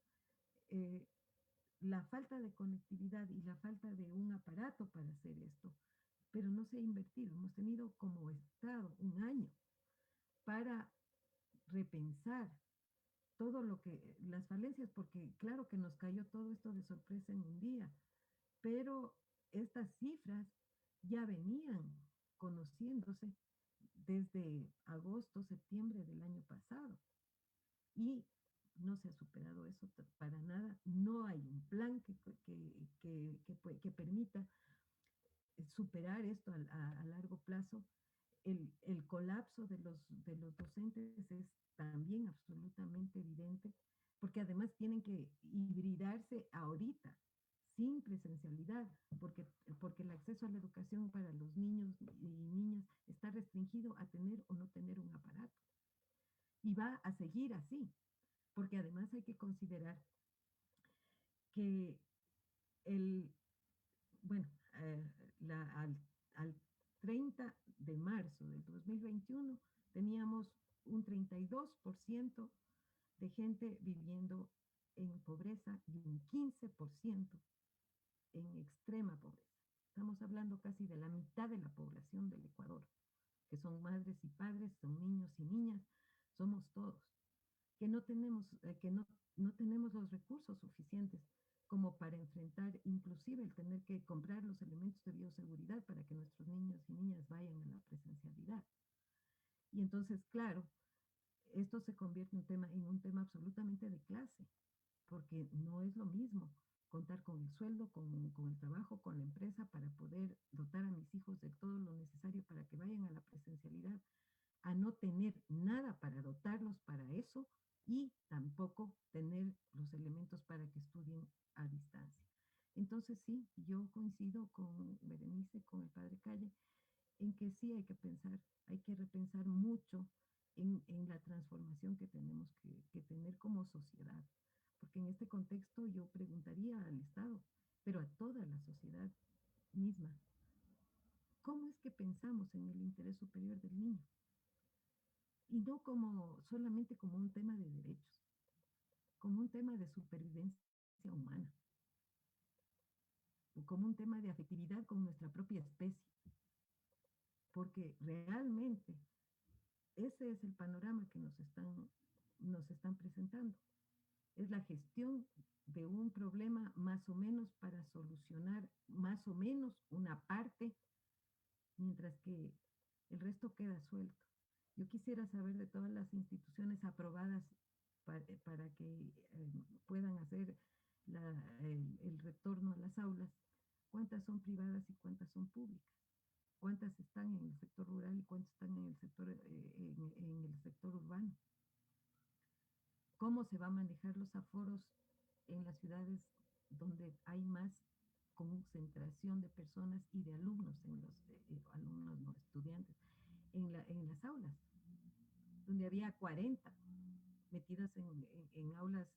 La falta de conectividad y la falta de un aparato para hacer esto, pero no se ha invertido. Hemos tenido como Estado un año para repensar todo lo que, las falencias, porque claro que nos cayó todo esto de sorpresa en un día, pero estas cifras ya venían conociéndose desde agosto, septiembre del año pasado. Y no se ha superado eso para nada, no hay un plan que permita superar esto a largo plazo. El colapso de los docentes es también absolutamente evidente, porque además tienen que hibridarse ahorita, sin presencialidad, porque el acceso a la educación para los niños y niñas está restringido a tener o no tener un aparato. Y va a seguir así, porque además hay que considerar que el, bueno, al, al 30 de marzo del 2021 teníamos un 32% de gente viviendo en pobreza y un 15% en extrema pobreza. Estamos hablando casi de la mitad de la población del Ecuador, que son madres y padres, son niños y niñas, somos todos, que no tenemos los recursos suficientes como para enfrentar inclusive el tener que comprar los elementos de bioseguridad para que nuestros niños y niñas vayan a la presencialidad. Y entonces, claro, esto se convierte en un tema absolutamente de clase, porque no es lo mismo contar con el sueldo, con el trabajo, con la empresa para poder dotar a mis hijos de todo lo necesario para que vayan a la presencialidad, a no tener nada para dotarlos para eso y tampoco tener los elementos para que estudien a distancia. Entonces sí, yo coincido con Berenice, con el padre Calle, en que sí hay que repensar mucho en la transformación que tenemos que tener como sociedad. Porque en este contexto yo preguntaría al Estado, pero a toda la sociedad misma, ¿cómo es que pensamos en el interés superior del niño? Y no solamente como un tema de derechos, como un tema de supervivencia humana, o como un tema de afectividad con nuestra propia especie, porque realmente ese es el panorama que nos están presentando. Es la gestión de un problema más o menos para solucionar más o menos una parte, mientras que el resto queda suelto. Yo quisiera saber de todas las instituciones aprobadas para que puedan hacer el retorno a las aulas, cuántas son privadas y cuántas son públicas, cuántas están en el sector rural y cuántas están en el sector, en el sector urbano. ¿Cómo se va a manejar los aforos en las ciudades donde hay más concentración de personas y de alumnos, alumnos no estudiantes, en las aulas, donde había 40 metidas en aulas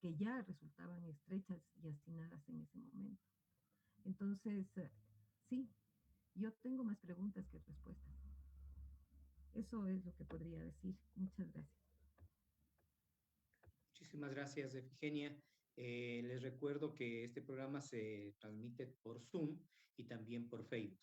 que ya resultaban estrechas y hacinadas en ese momento? Entonces, sí, yo tengo más preguntas que respuestas. Eso es lo que podría decir. Muchas gracias. Muchísimas gracias, Efigenia. Les recuerdo que este programa se transmite por Zoom y también por Facebook.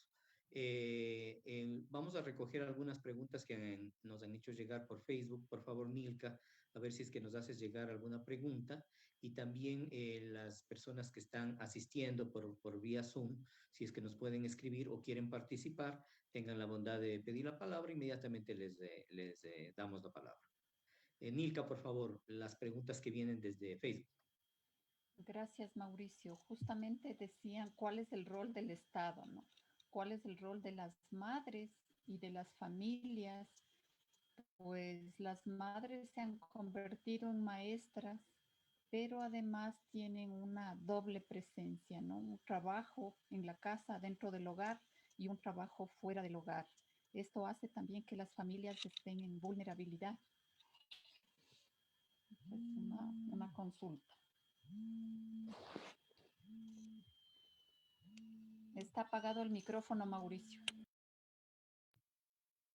Vamos a recoger algunas preguntas que nos han hecho llegar por Facebook. Por favor, Milka, a ver si es que nos haces llegar alguna pregunta. Y también las personas que están asistiendo por vía Zoom, si es que nos pueden escribir o quieren participar, tengan la bondad de pedir la palabra, inmediatamente les damos la palabra. Nilka, por favor, las preguntas que vienen desde Facebook. Gracias, Mauricio. Justamente decían cuál es el rol del Estado, ¿no? ¿Cuál es el rol de las madres y de las familias? Pues las madres se han convertido en maestras, pero además tienen una doble presencia, ¿no? Un trabajo en la casa, dentro del hogar, y un trabajo fuera del hogar. Esto hace también que las familias estén en vulnerabilidad. Es una consulta. Está apagado el micrófono, Mauricio.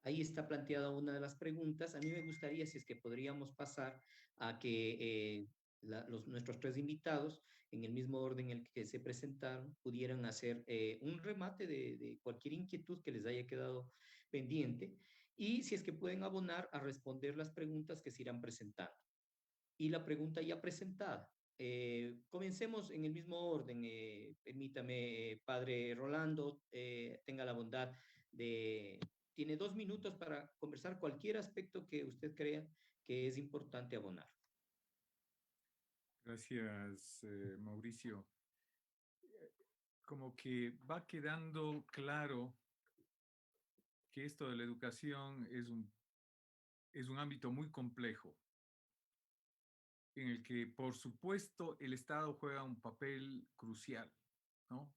Ahí está planteada una de las preguntas. A mí me gustaría, si es que podríamos pasar a que nuestros tres invitados, en el mismo orden en el que se presentaron, pudieran hacer un remate de cualquier inquietud que les haya quedado pendiente y si es que pueden abonar a responder las preguntas que se irán presentando. Y la pregunta ya presentada. Comencemos en el mismo orden. Permítame, padre Rolando, tenga la bondad de... Tiene 2 minutos para conversar cualquier aspecto que usted crea que es importante abonar. Gracias, Mauricio. Como que va quedando claro que esto de la educación es un ámbito muy complejo, en el que, por supuesto, el Estado juega un papel crucial, ¿no?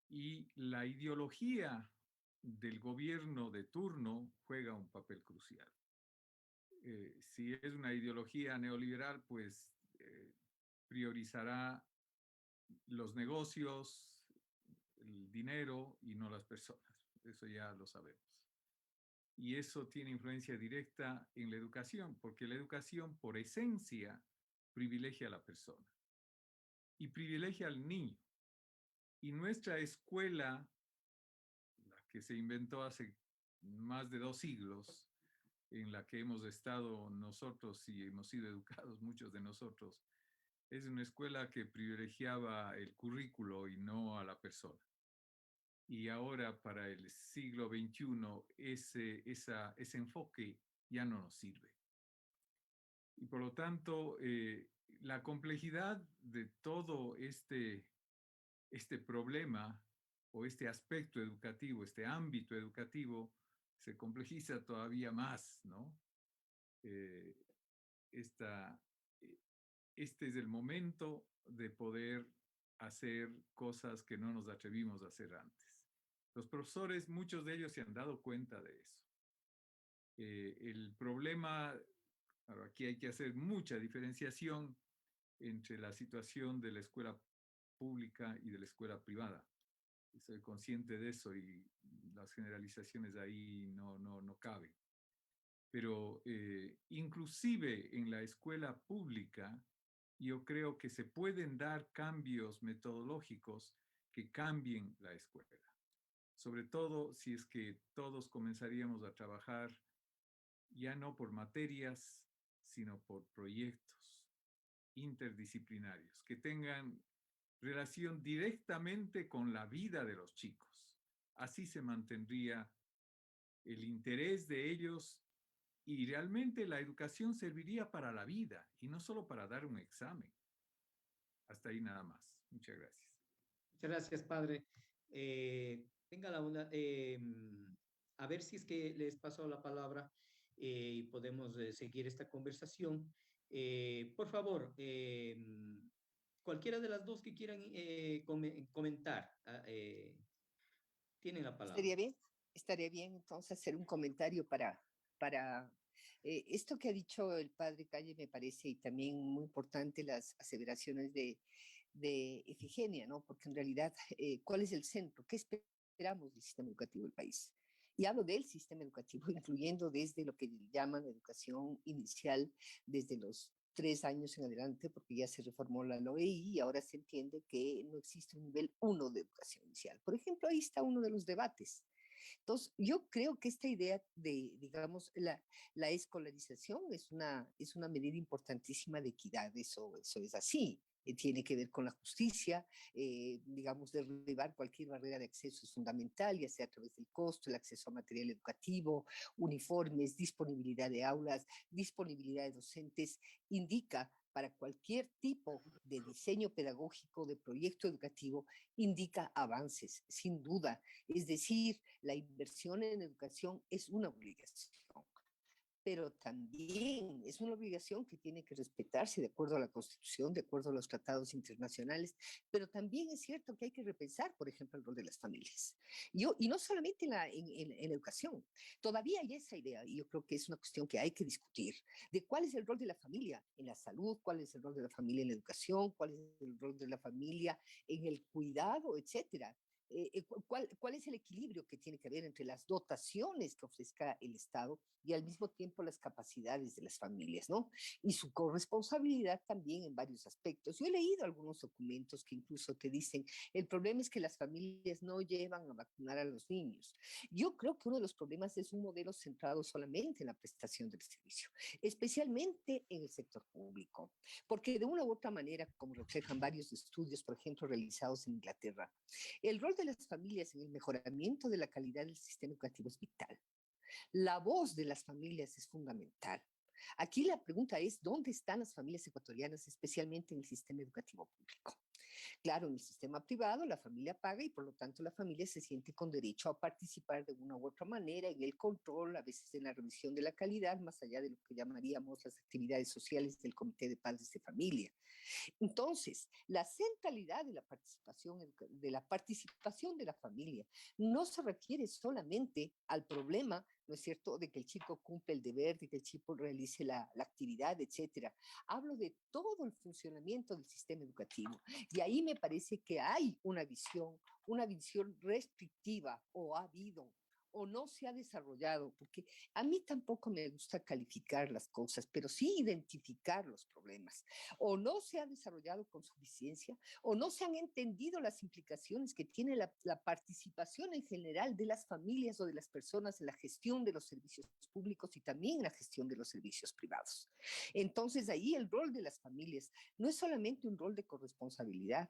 Y la ideología del gobierno de turno juega un papel crucial. Si es una ideología neoliberal, pues priorizará los negocios, el dinero y no las personas. Eso ya lo sabemos. Y eso tiene influencia directa en la educación, porque la educación, por esencia, privilegia a la persona y privilegia al niño. Y nuestra escuela, la que se inventó hace más de 2 siglos, en la que hemos estado nosotros y hemos sido educados muchos de nosotros, es una escuela que privilegiaba el currículo y no a la persona. Y ahora para el siglo XXI ese enfoque ya no nos sirve. Y por lo tanto, la complejidad de todo este problema o este aspecto educativo, este ámbito educativo, se complejiza todavía más, ¿no? Esta, este es el momento de poder hacer cosas que no nos atrevimos a hacer antes. Los profesores, muchos de ellos se han dado cuenta de eso. El problema, aquí hay que hacer mucha diferenciación entre la situación de la escuela pública y de la escuela privada. Soy consciente de eso y las generalizaciones ahí no caben. Pero inclusive en la escuela pública, yo creo que se pueden dar cambios metodológicos que cambien la escuela. Sobre todo si es que todos comenzaríamos a trabajar ya no por materias, sino por proyectos interdisciplinarios que tengan relación directamente con la vida de los chicos. Así se mantendría el interés de ellos y realmente la educación serviría para la vida y no solo para dar un examen. Hasta ahí nada más. Muchas gracias. Muchas gracias, padre. Tenga la onda. A ver si es que les paso la palabra y podemos seguir esta conversación. Por favor, cualquiera de las dos que quieran comentar, tienen la palabra. Estaría bien entonces hacer un comentario para esto que ha dicho el padre Calle me parece, y también muy importante las aseveraciones de Efigenia, ¿no? Porque en realidad, ¿cuál es el centro? ¿Qué esperamos del sistema educativo del país? Y hablo del sistema educativo, incluyendo desde lo que llaman educación inicial, desde los 3 años en adelante, porque ya se reformó la LOEI y ahora se entiende que no existe un nivel 1 de educación inicial. Por ejemplo, ahí está uno de los debates. Entonces, yo creo que esta idea de, digamos, la escolarización es una medida importantísima de equidad, eso es así. Tiene que ver con la justicia, digamos, derribar cualquier barrera de acceso es fundamental, ya sea a través del costo, el acceso a material educativo, uniformes, disponibilidad de aulas, disponibilidad de docentes, indica para cualquier tipo de diseño pedagógico, de proyecto educativo, indica avances, sin duda. Es decir, la inversión en educación es una obligación, pero también es una obligación que tiene que respetarse de acuerdo a la Constitución, de acuerdo a los tratados internacionales, pero también es cierto que hay que repensar, por ejemplo, el rol de las familias. Y no solamente en la educación, todavía hay esa idea, y yo creo que es una cuestión que hay que discutir, de cuál es el rol de la familia en la salud, cuál es el rol de la familia en la educación, cuál es el rol de la familia en el cuidado, etcétera. ¿Cuál es el equilibrio que tiene que haber entre las dotaciones que ofrezca el Estado y al mismo tiempo las capacidades de las familias, ¿no? Y su corresponsabilidad también en varios aspectos. Yo he leído algunos documentos que incluso te dicen, el problema es que las familias no llevan a vacunar a los niños. Yo creo que uno de los problemas es un modelo centrado solamente en la prestación del servicio, especialmente en el sector público, porque de una u otra manera, como reflejan varios estudios, por ejemplo, realizados en Inglaterra, el rol de las familias en el mejoramiento de la calidad del sistema educativo es vital. La voz de las familias es fundamental. Aquí la pregunta es, ¿dónde están las familias ecuatorianas, especialmente en el sistema educativo público? Claro, en el sistema privado la familia paga y por lo tanto la familia se siente con derecho a participar de una u otra manera en el control, a veces en la revisión de la calidad, más allá de lo que llamaríamos las actividades sociales del Comité de Padres de Familia. Entonces, la centralidad de la participación de la familia no se refiere solamente al problema, ¿no es cierto?, de que el chico cumple el deber, de que el chico realice la actividad, etcétera. Hablo de todo el funcionamiento del sistema educativo. Y ahí me parece que hay una visión restrictiva, o ha habido o no se ha desarrollado, porque a mí tampoco me gusta calificar las cosas, pero sí identificar los problemas. O no se ha desarrollado con suficiencia, o no se han entendido las implicaciones que tiene la participación en general de las familias o de las personas en la gestión de los servicios públicos y también en la gestión de los servicios privados. Entonces, ahí el rol de las familias no es solamente un rol de corresponsabilidad,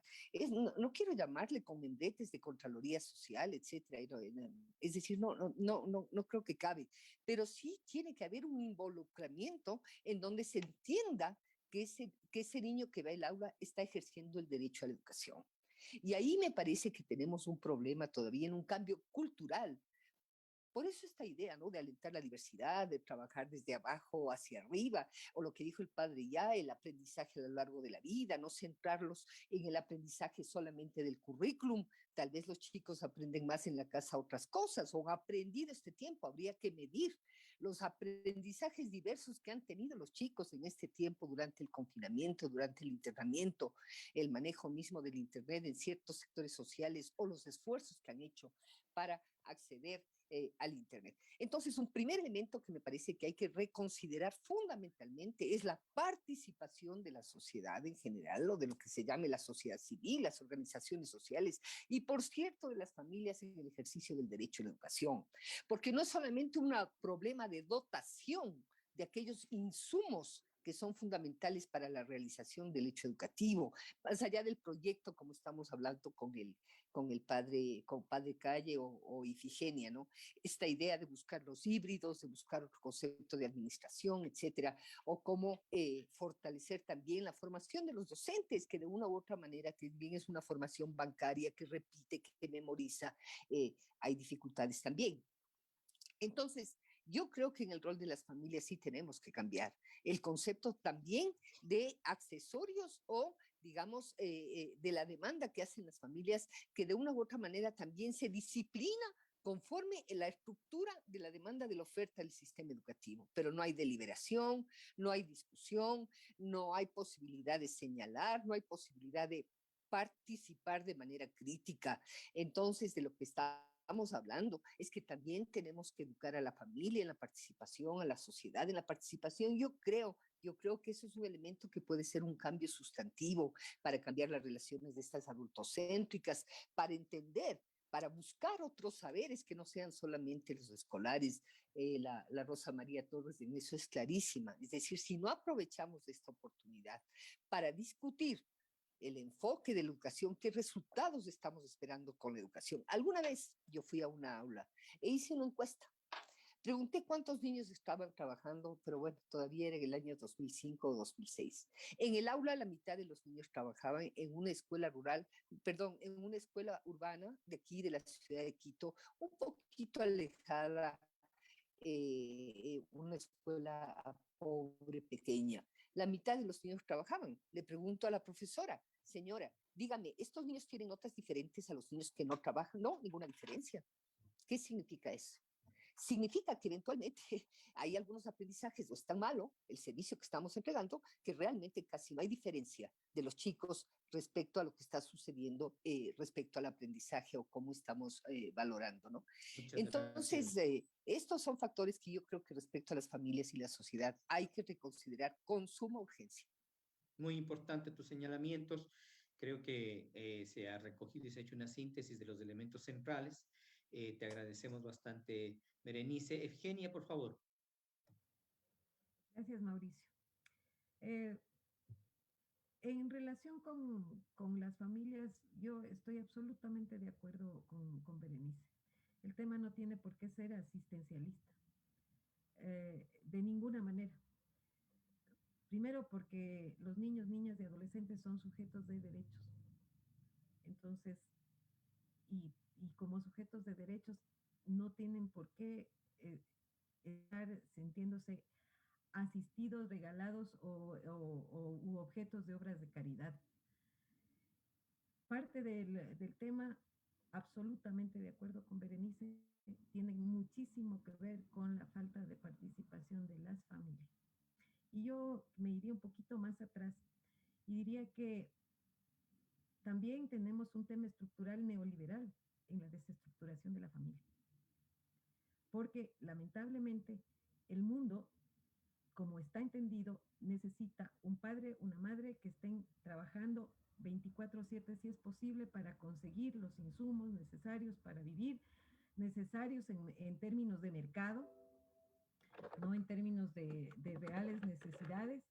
no quiero llamarle con membretes de Contraloría Social, etcétera. Es decir, no creo que cabe, pero sí tiene que haber un involucramiento en donde se entienda que ese niño que va al aula está ejerciendo el derecho a la educación. Y ahí me parece que tenemos un problema todavía en un cambio cultural. Por eso esta idea, ¿no?, de alentar la diversidad, de trabajar desde abajo hacia arriba, o lo que dijo el padre ya, el aprendizaje a lo largo de la vida, no centrarlos en el aprendizaje solamente del currículum. Tal vez los chicos aprenden más en la casa otras cosas, o han aprendido este tiempo. Habría que medir los aprendizajes diversos que han tenido los chicos en este tiempo durante el confinamiento, durante el internamiento, el manejo mismo del Internet en ciertos sectores sociales o los esfuerzos que han hecho para acceder al Internet. Entonces, un primer elemento que me parece que hay que reconsiderar fundamentalmente es la participación de la sociedad en general, o de lo que se llame la sociedad civil, las organizaciones sociales y, por cierto, de las familias en el ejercicio del derecho a la educación. Porque no es solamente un problema de dotación de aquellos insumos que son fundamentales para la realización del hecho educativo, más allá del proyecto, como estamos hablando con padre Calle o Ifigenia, ¿no? Esta idea de buscar los híbridos, de buscar otro concepto de administración, etcétera, o cómo fortalecer también la formación de los docentes, que de una u otra manera también es una formación bancaria que repite, que memoriza, hay dificultades también. Entonces, yo creo que en el rol de las familias sí tenemos que cambiar el concepto también de accesorios o, digamos, de la demanda que hacen las familias, que de una u otra manera también se disciplina conforme en la estructura de la demanda de la oferta del sistema educativo. Pero no hay deliberación, no hay discusión, no hay posibilidad de señalar, no hay posibilidad de participar de manera crítica. Entonces, de lo que estamos hablando es que también tenemos que educar a la familia en la participación, a la sociedad en la participación. Yo creo que eso es un elemento que puede ser un cambio sustantivo para cambiar las relaciones de estas adultocéntricas, para entender, para buscar otros saberes que no sean solamente los escolares. La Rosa María Torres en eso es clarísima. Es decir, si no aprovechamos esta oportunidad para discutir el enfoque de la educación, qué resultados estamos esperando con la educación. Alguna vez yo fui a una aula e hice una encuesta. Pregunté cuántos niños estaban trabajando, pero bueno, todavía era en el año 2005 o 2006. En el aula la mitad de los niños trabajaban en una escuela rural, perdón, en una escuela urbana de aquí, de la ciudad de Quito, un poquito alejada, una escuela pobre, pequeña. La mitad de los niños trabajaban. Le pregunto a la profesora, señora, dígame, ¿estos niños tienen notas diferentes a los niños que no trabajan? No, ninguna diferencia. ¿Qué significa eso? Significa que eventualmente hay algunos aprendizajes, o es tan malo el servicio que estamos entregando, que realmente casi no hay diferencia de los chicos respecto a lo que está sucediendo, respecto al aprendizaje o cómo estamos valorando, ¿no? Muchas Entonces, gracias. estos son factores que yo creo que respecto a las familias y la sociedad hay que reconsiderar con suma urgencia. Muy importante tus señalamientos. Creo que se ha recogido y se ha hecho una síntesis de los elementos centrales. Te agradecemos bastante, Berenice. Evgenia, por favor. Gracias, Mauricio. Eh, en relación con las familias, yo estoy absolutamente de acuerdo con Berenice. El tema no tiene por qué ser asistencialista, de ninguna manera. Primero porque los niños, niñas y adolescentes son sujetos de derechos. Entonces, y como sujetos de derechos no tienen por qué estar sintiéndose asistidos, regalados u objetos de obras de caridad. Parte del tema, absolutamente de acuerdo con Berenice, tiene muchísimo que ver con la falta de participación de las familias. Y yo me iría un poquito más atrás y diría que también tenemos un tema estructural neoliberal en la desestructuración de la familia. Porque lamentablemente el mundo, como está entendido, necesita un padre, una madre que estén trabajando 24/7 si es posible para conseguir los insumos necesarios para vivir, necesarios en términos de mercado, no en términos de reales necesidades,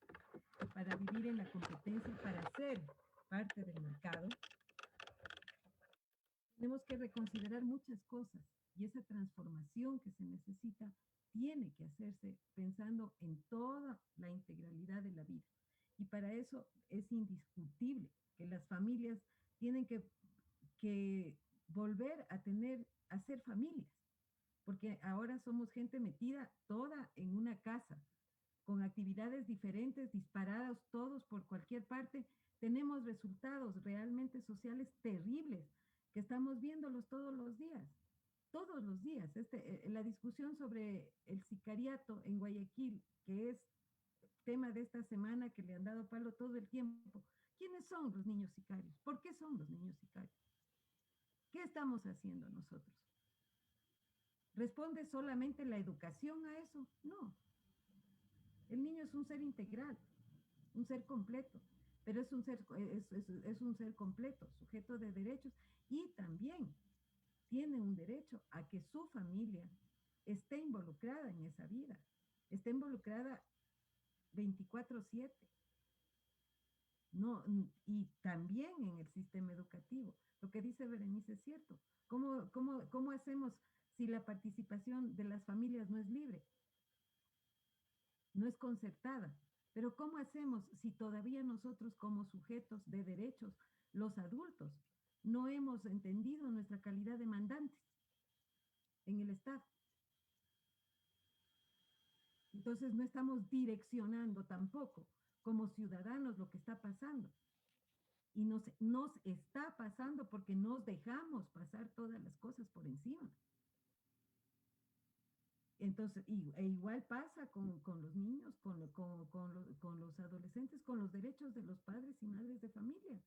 para vivir en la competencia, para ser parte del mercado. Tenemos que reconsiderar muchas cosas y esa transformación que se necesita tiene que hacerse pensando en toda la integralidad de la vida. Y para eso es indiscutible que las familias tienen que volver a ser familias, porque ahora somos gente metida toda en una casa, con actividades diferentes, disparados todos por cualquier parte. Tenemos resultados realmente sociales terribles que estamos viéndolos todos los días. Todos los días. La discusión sobre el sicariato en Guayaquil, que es tema de esta semana que le han dado palo todo el tiempo. ¿Quiénes son los niños sicarios? ¿Por qué son los niños sicarios? ¿Qué estamos haciendo nosotros? ¿Responde solamente la educación a eso? No. El niño es un ser integral, un ser completo, pero es un ser completo, sujeto de derechos, y también tiene un derecho a que su familia esté involucrada en esa vida, esté involucrada 24/7. No, y también en el sistema educativo. Lo que dice Berenice es cierto. ¿Cómo hacemos si la participación de las familias no es libre? No es concertada. Pero ¿cómo hacemos si todavía nosotros como sujetos de derechos, los adultos, no hemos entendido nuestra calidad de mandantes en el Estado? Entonces no estamos direccionando tampoco como ciudadanos lo que está pasando. Y nos está pasando porque nos dejamos pasar todas las cosas por encima. Entonces, igual pasa con los niños, con los adolescentes, con los derechos de los padres y madres de familia.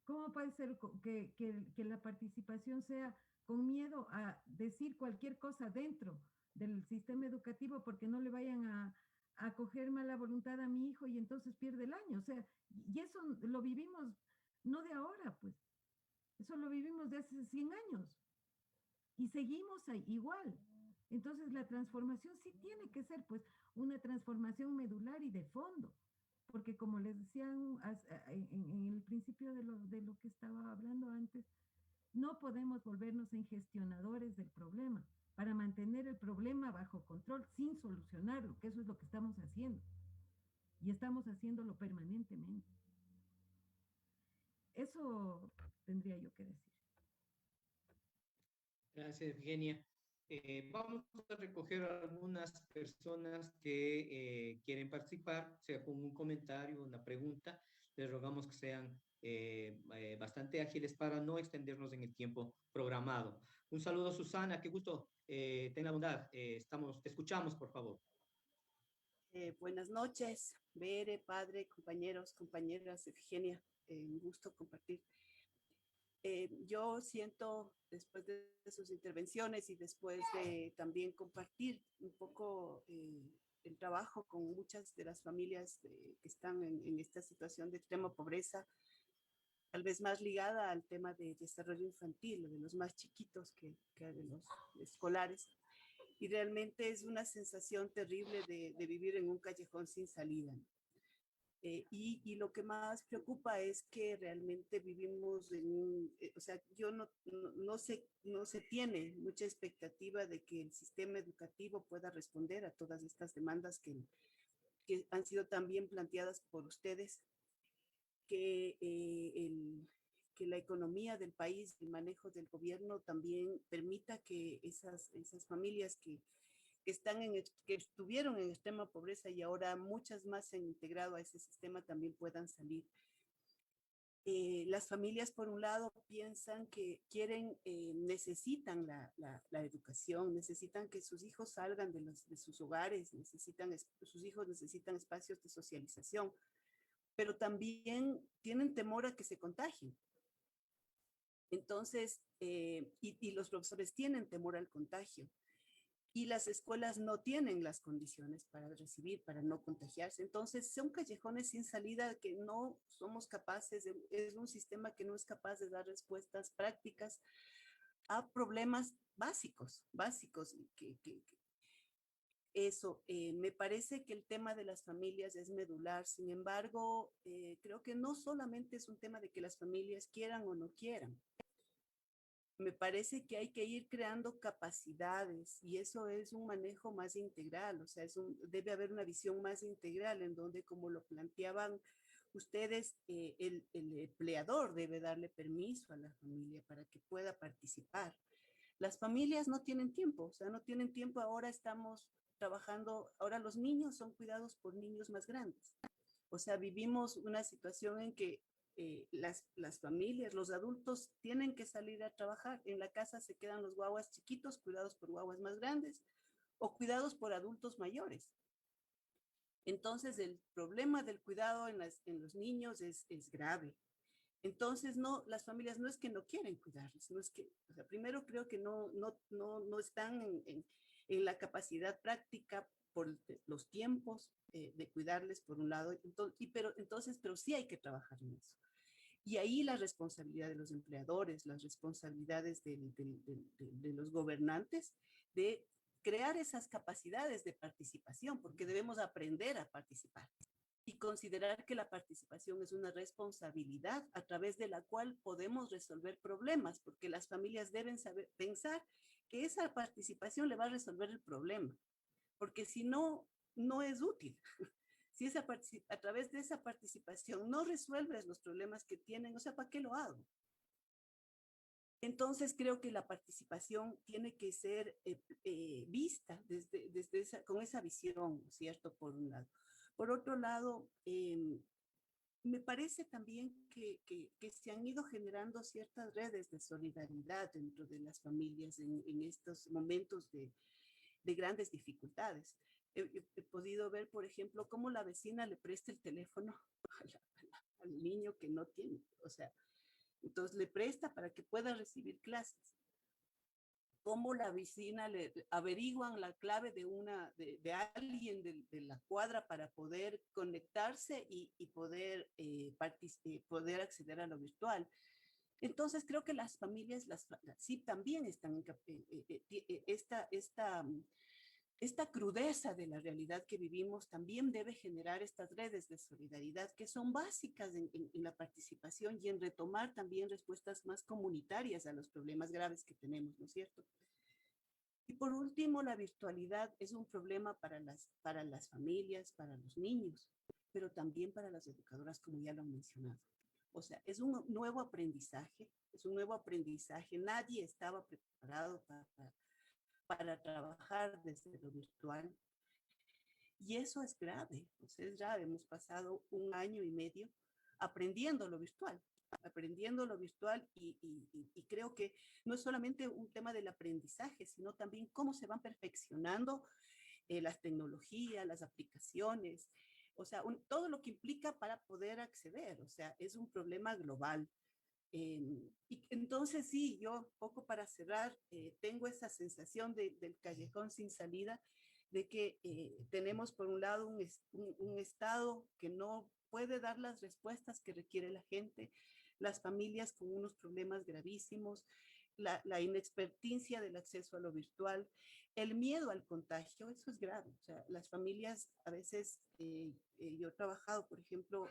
¿Cómo puede ser que la participación sea con miedo a decir cualquier cosa dentro del sistema educativo porque no le vayan a coger mala voluntad a mi hijo y entonces pierde el año? O sea, y eso lo vivimos no de ahora, pues. Eso lo vivimos de hace 100 años. Y seguimos ahí, igual. Entonces la transformación sí tiene que ser pues una transformación medular y de fondo, porque como les decía en el principio de lo que estaba hablando antes, no podemos volvernos en gestionadores del problema para mantener el problema bajo control sin solucionarlo, que eso es lo que estamos haciendo. Y estamos haciéndolo permanentemente. Eso tendría yo que decir. Gracias, Eugenia. Vamos a recoger a algunas personas que quieren participar, sea con un comentario, una pregunta. Les rogamos que sean bastante ágiles para no extendernos en el tiempo programado. Un saludo, Susana, qué gusto. Ten la bondad. Te escuchamos, por favor. Buenas noches, Bere, padre, compañeros, compañeras, Eugenia, un gusto compartir. Yo siento, después de sus intervenciones y después de también compartir un poco el trabajo con muchas de las familias que están en esta situación de extrema pobreza, tal vez más ligada al tema de desarrollo infantil, de los más chiquitos que de los escolares. Y realmente es una sensación terrible de vivir en un callejón sin salida. Y lo que más preocupa es que realmente vivimos en o sea, no se tiene mucha expectativa de que el sistema educativo pueda responder a todas estas demandas que han sido también planteadas por ustedes, que, que la economía del país, el manejo del gobierno también permita que esas familias que que estuvieron en extrema pobreza y ahora muchas más se han integrado a ese sistema también puedan salir. Las familias, por un lado, piensan que necesitan la educación, necesitan que sus hijos salgan de sus hogares, sus hijos necesitan espacios de socialización, pero también tienen temor a que se contagien. Entonces, y los profesores tienen temor al contagio. Y las escuelas no tienen las condiciones para recibir, para no contagiarse. Entonces, son callejones sin salida que no somos capaces es un sistema que no es capaz de dar respuestas prácticas a problemas básicos. Eso, me parece que el tema de las familias es medular. Sin embargo, creo que no solamente es un tema de que las familias quieran o no quieran. Me parece que hay que ir creando capacidades y eso es un manejo más integral, o sea, debe haber una visión más integral en donde, como lo planteaban ustedes, el empleador debe darle permiso a la familia para que pueda participar. Las familias no tienen tiempo, o sea, no tienen tiempo. Ahora estamos trabajando, ahora los niños son cuidados por niños más grandes. O sea, vivimos una situación en que las familias, los adultos tienen que salir a trabajar. En la casa se quedan los guaguas chiquitos, cuidados por guaguas más grandes o cuidados por adultos mayores. Entonces, el problema del cuidado en los niños es grave. Entonces, no, las familias no es que no quieren cuidarles, no es que, o sea, primero creo que no están en la capacidad práctica por los tiempos de cuidarles por un lado, pero sí hay que trabajar en eso. Y ahí la responsabilidad de los empleadores, las responsabilidades de los gobernantes, de crear esas capacidades de participación, porque debemos aprender a participar y considerar que la participación es una responsabilidad a través de la cual podemos resolver problemas, porque las familias deben saber pensar que esa participación le va a resolver el problema, porque si no, no es útil. Si a través de esa participación no resuelves los problemas que tienen, o sea, ¿para qué lo hago? Entonces creo que la participación tiene que ser vista con esa visión, ¿cierto? Por un lado. Por otro lado, me parece también que se han ido generando ciertas redes de solidaridad dentro de las familias en estos momentos de grandes dificultades. He podido ver, por ejemplo, cómo la vecina le presta el teléfono al niño que no tiene, o sea, entonces le presta para que pueda recibir clases. Cómo la vecina le averiguan la clave de alguien de la cuadra para poder conectarse y poder, poder acceder a lo virtual. Entonces creo que las familias, sí también están, esta crudeza de la realidad que vivimos también debe generar estas redes de solidaridad que son básicas en la participación y en retomar también respuestas más comunitarias a los problemas graves que tenemos, ¿no es cierto? Y por último, la virtualidad es un problema para las familias, para los niños, pero también para las educadoras, como ya lo han mencionado. O sea, es un nuevo aprendizaje, Nadie estaba preparado para trabajar desde lo virtual. Y eso es grave, o sea, es grave. Hemos pasado 1 año y medio aprendiendo lo virtual y creo que no es solamente un tema del aprendizaje, sino también cómo se van perfeccionando las tecnologías, las aplicaciones, o sea, todo lo que implica para poder acceder, o sea, es un problema global. Y entonces sí, yo poco para cerrar, tengo esa sensación del callejón sin salida, de que tenemos por un lado un Estado que no puede dar las respuestas que requiere la gente, las familias con unos problemas gravísimos, la inexperticia del acceso a lo virtual, el miedo al contagio, eso es grave. O sea, las familias a veces, yo he trabajado, por ejemplo,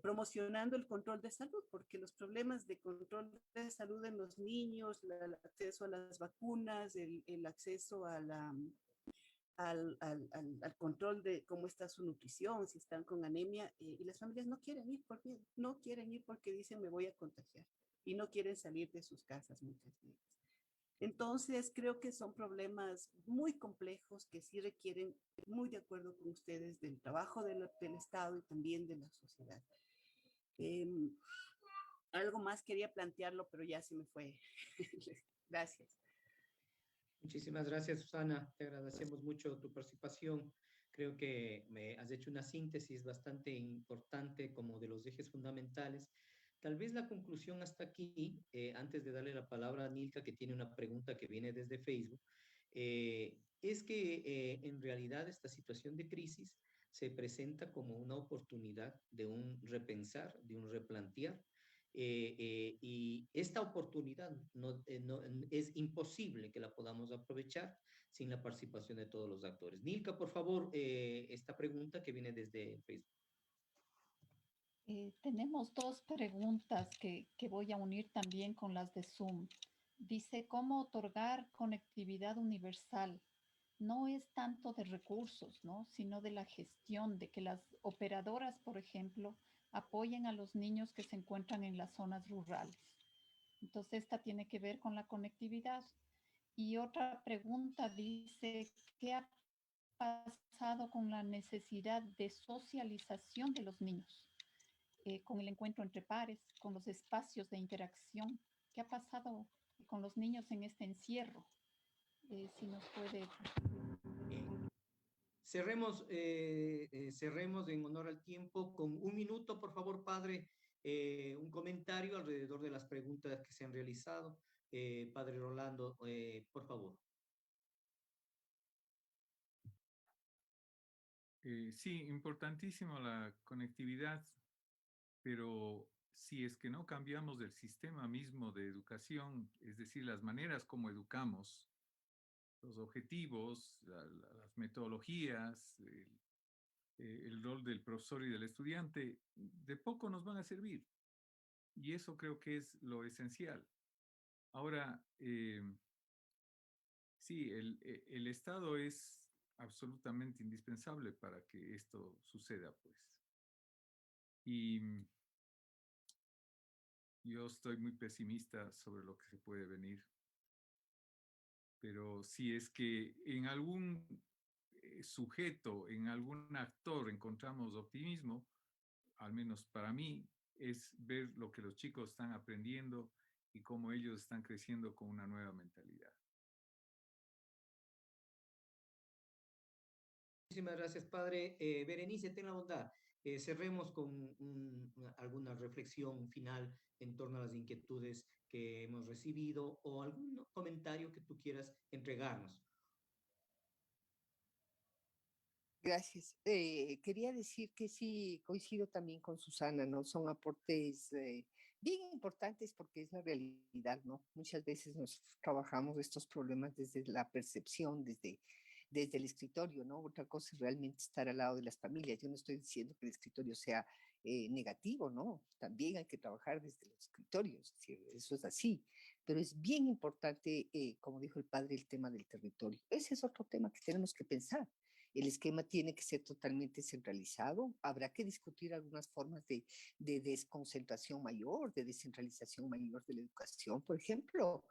promocionando el control de salud, porque los problemas de control de salud en los niños, el acceso a las vacunas, el acceso a al control de cómo está su nutrición, si están con anemia, y las familias no quieren ir por miedo, no quieren ir porque dicen me voy a contagiar y no quieren salir de sus casas muchas veces. Entonces, creo que son problemas muy complejos que sí requieren, muy de acuerdo con ustedes, del trabajo del Estado y también de la sociedad. Algo más quería plantearlo, pero ya se me fue. Gracias. Muchísimas gracias, Susana. Te agradecemos mucho tu participación. Creo que me has hecho una síntesis bastante importante como de los ejes fundamentales. Tal vez la conclusión hasta aquí, antes de darle la palabra a Nilka, que tiene una pregunta que viene desde Facebook, es que en realidad esta situación de crisis se presenta como una oportunidad de un repensar, de un replantear, y esta oportunidad no, es imposible que la podamos aprovechar sin la participación de todos los actores. Nilka, por favor, esta pregunta que viene desde Facebook. Tenemos dos preguntas que voy a unir también con las de Zoom. Dice, ¿cómo otorgar conectividad universal? No es tanto de recursos, ¿no? Sino de la gestión, de que las operadoras, por ejemplo, apoyen a los niños que se encuentran en las zonas rurales. Entonces, esta tiene que ver con la conectividad. Y otra pregunta dice, ¿qué ha pasado con la necesidad de socialización de los niños? Con el encuentro entre pares, con los espacios de interacción. ¿Qué ha pasado con los niños en este encierro? Si nos puede... Cerremos en honor al tiempo con un minuto, por favor, padre, un comentario alrededor de las preguntas que se han realizado. Padre Rolando, por favor. Sí, importantísimo la conectividad, pero si es que no cambiamos el sistema mismo de educación, es decir, las maneras como educamos, los objetivos, las metodologías, el rol del profesor y del estudiante, de poco nos van a servir. Y eso creo que es lo esencial. Ahora, sí, el Estado es absolutamente indispensable para que esto suceda, pues. Y yo estoy muy pesimista sobre lo que se puede venir. Pero si es que en algún sujeto, en algún actor encontramos optimismo, al menos para mí, es ver lo que los chicos están aprendiendo y cómo ellos están creciendo con una nueva mentalidad. Muchísimas gracias, padre. Berenice, ten la bondad. Cerremos con alguna reflexión final en torno a las inquietudes que hemos recibido o algún comentario que tú quieras entregarnos. Gracias. Quería decir que sí, coincido también con Susana, ¿no? Son aportes bien importantes porque es la realidad, ¿no? Muchas veces nos trabajamos estos problemas desde la percepción, desde el escritorio, ¿no? Otra cosa es realmente estar al lado de las familias. Yo no estoy diciendo que el escritorio sea negativo, ¿no? También hay que trabajar desde los escritorios, ¿sí? Eso es así. Pero es bien importante, como dijo el padre, el tema del territorio. Ese es otro tema que tenemos que pensar. El esquema tiene que ser totalmente centralizado. Habrá que discutir algunas formas de desconcentración mayor, de descentralización mayor de la educación, por ejemplo.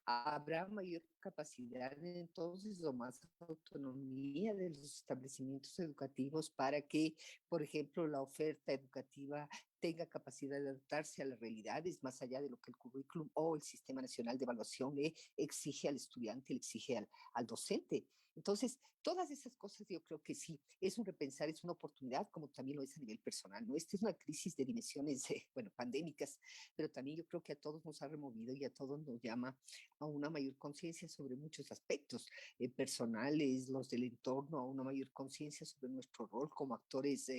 Habrá mayor capacidad entonces o más autonomía de los establecimientos educativos para que, por ejemplo, la oferta educativa tenga capacidad de adaptarse a las realidades más allá de lo que el currículum o el Sistema Nacional de Evaluación le exige al estudiante, le exige al docente. Entonces, todas esas cosas yo creo que sí, es un repensar, es una oportunidad, como también lo es a nivel personal, ¿no? Esta es una crisis de dimensiones, bueno, pandémicas, pero también yo creo que a todos nos ha removido y a todos nos llama a una mayor conciencia sobre muchos aspectos personales, los del entorno, a una mayor conciencia sobre nuestro rol como actores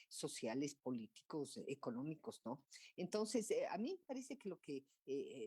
sociales, políticos, económicos económicos, ¿no? Entonces, a mí me parece que lo que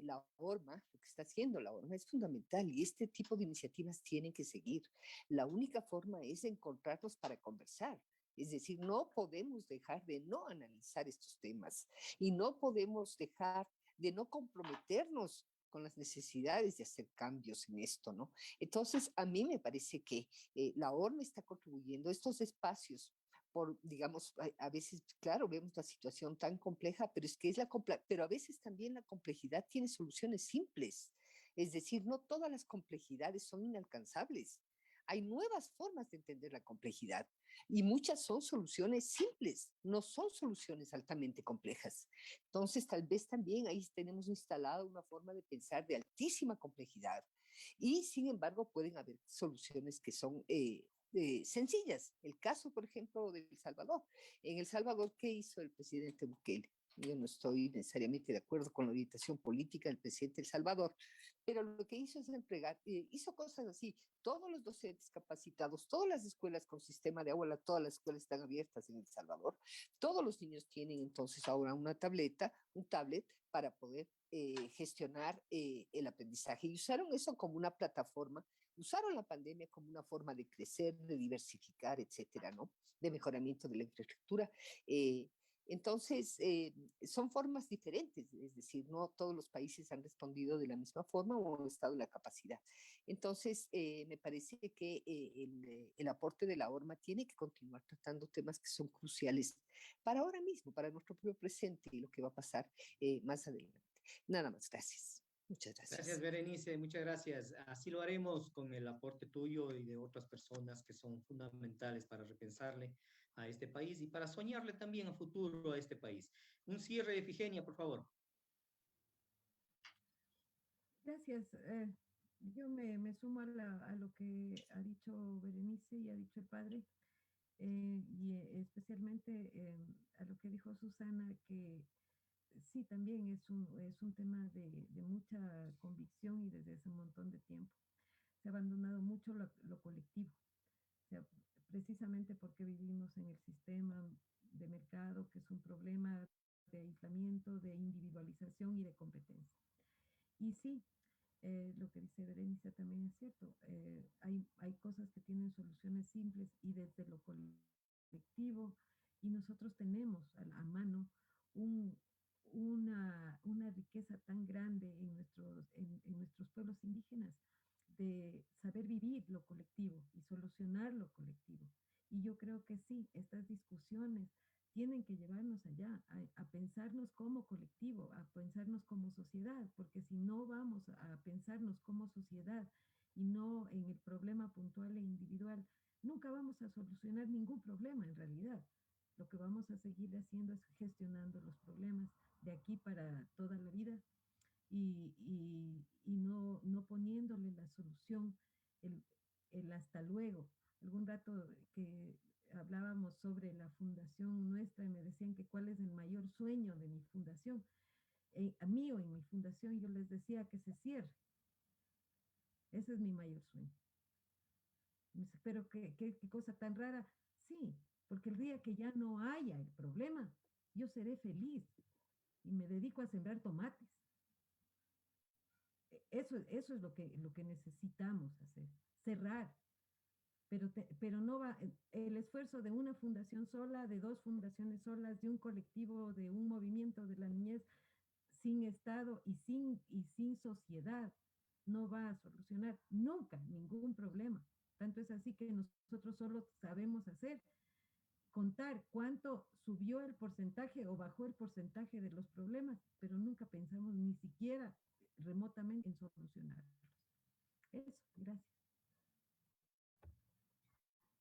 la ORMA, lo que está haciendo la ORMA es fundamental y este tipo de iniciativas tienen que seguir. La única forma es encontrarlos para conversar. Es decir, no podemos dejar de no analizar estos temas y no podemos dejar de no comprometernos con las necesidades de hacer cambios en esto, ¿no? Entonces, a mí me parece que la ORMA está contribuyendo a estos espacios por, digamos, a veces, claro, vemos la situación tan compleja, pero es que es pero a veces también la complejidad tiene soluciones simples. Es decir, no todas las complejidades son inalcanzables. Hay nuevas formas de entender la complejidad y muchas son soluciones simples, no son soluciones altamente complejas. Entonces, tal vez también ahí tenemos instalada una forma de pensar de altísima complejidad y, sin embargo, pueden haber soluciones que son sencillas. El caso, por ejemplo, de El Salvador. En El Salvador, ¿qué hizo el presidente Bukele? Yo no estoy necesariamente de acuerdo con la orientación política del presidente de El Salvador, pero lo que hizo es entregar, hizo cosas así, todos los docentes capacitados, todas las escuelas con sistema de aula, todas las escuelas están abiertas en El Salvador, todos los niños tienen entonces ahora una tableta, un tablet para poder gestionar el aprendizaje y usaron eso como una plataforma, usaron la pandemia como una forma de crecer, de diversificar, etcétera, ¿no? De mejoramiento de la infraestructura. Entonces, son formas diferentes, es decir, no todos los países han respondido de la misma forma o han estado en la capacidad. Entonces, me parece que el aporte de la ORMA tiene que continuar tratando temas que son cruciales para ahora mismo, para nuestro propio presente y lo que va a pasar más adelante. Nada más, gracias. Muchas gracias. Gracias, Berenice, muchas gracias. Así lo haremos con el aporte tuyo y de otras personas que son fundamentales para repensarle a este país y para soñarle también a futuro a este país. Un cierre, Efigenia, por favor. Gracias. Yo me sumo a lo que ha dicho Berenice y ha dicho el padre, y especialmente a lo que dijo Susana, que sí, también es un tema de mucha convicción y desde hace un montón de tiempo. Se ha abandonado mucho lo colectivo, o sea, precisamente porque vivimos en el sistema de mercado, que es un problema de aislamiento, de individualización y de competencia. Y sí, lo que dice Berenice también es cierto. Hay cosas que tienen soluciones simples y desde lo colectivo, y nosotros tenemos a mano una riqueza tan grande en nuestros pueblos indígenas de saber vivir lo colectivo y solucionar lo colectivo. Y yo creo que sí, estas discusiones tienen que llevarnos allá, a pensarnos como colectivo, a pensarnos como sociedad, porque si no vamos a pensarnos como sociedad y no en el problema puntual e individual, nunca vamos a solucionar ningún problema en realidad. Lo que vamos a seguir haciendo es gestionando los problemas de aquí para toda la vida y no poniéndole la solución, el hasta luego. Algún rato que hablábamos sobre la fundación nuestra y me decían que cuál es el mayor sueño de mi fundación. A mí o en mi fundación yo les decía que se cierre. Ese es mi mayor sueño. Pero qué cosa tan rara. Sí, porque el día que ya no haya el problema, yo seré feliz y me dedico a sembrar tomates. Eso es lo que necesitamos hacer, cerrar. Pero no va, el esfuerzo de una fundación sola, de dos fundaciones solas, de un colectivo, de un movimiento de la niñez, sin Estado y sin sociedad, no va a solucionar nunca ningún problema. Tanto es así que nosotros solo sabemos contar cuánto subió el porcentaje o bajó el porcentaje de los problemas, pero nunca pensamos ni siquiera remotamente en solucionarlos. Eso, gracias.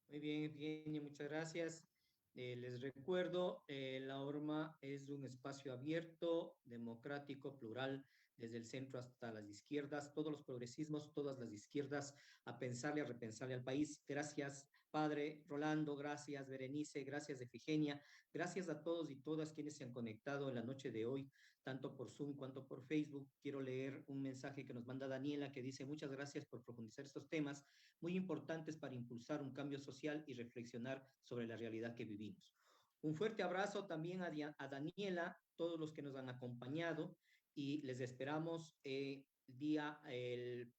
Muy bien, Evgenia, muchas gracias. Les recuerdo, la ORMA es un espacio abierto, democrático, plural, desde el centro hasta las izquierdas, todos los progresismos, todas las izquierdas, a pensarle, a repensarle al país. Gracias, padre Rolando, gracias, Berenice, gracias, Efigenia, gracias a todos y todas quienes se han conectado en la noche de hoy, tanto por Zoom cuanto por Facebook. Quiero leer un mensaje que nos manda Daniela que dice: muchas gracias por profundizar estos temas muy importantes para impulsar un cambio social y reflexionar sobre la realidad que vivimos. Un fuerte abrazo también a Daniela, todos los que nos han acompañado, y les esperamos el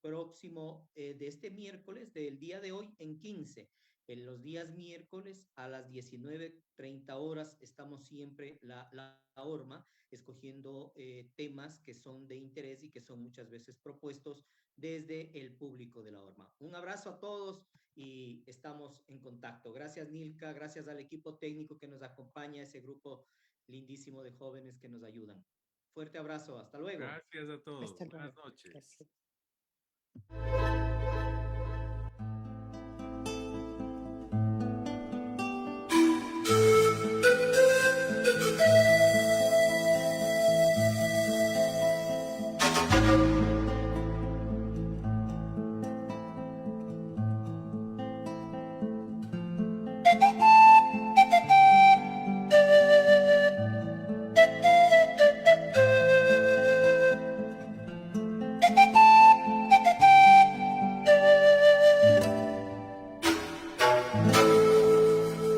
próximo de este miércoles, del día de hoy en 15. En los días miércoles a las 19:30 horas estamos siempre la horma escogiendo temas que son de interés y que son muchas veces propuestos desde el público de la horma. Un abrazo a todos y estamos en contacto. Gracias, Nilka, gracias al equipo técnico que nos acompaña, ese grupo lindísimo de jóvenes que nos ayudan. Fuerte abrazo, hasta luego. Gracias a todos. Hasta luego. Buenas noches. Gracias.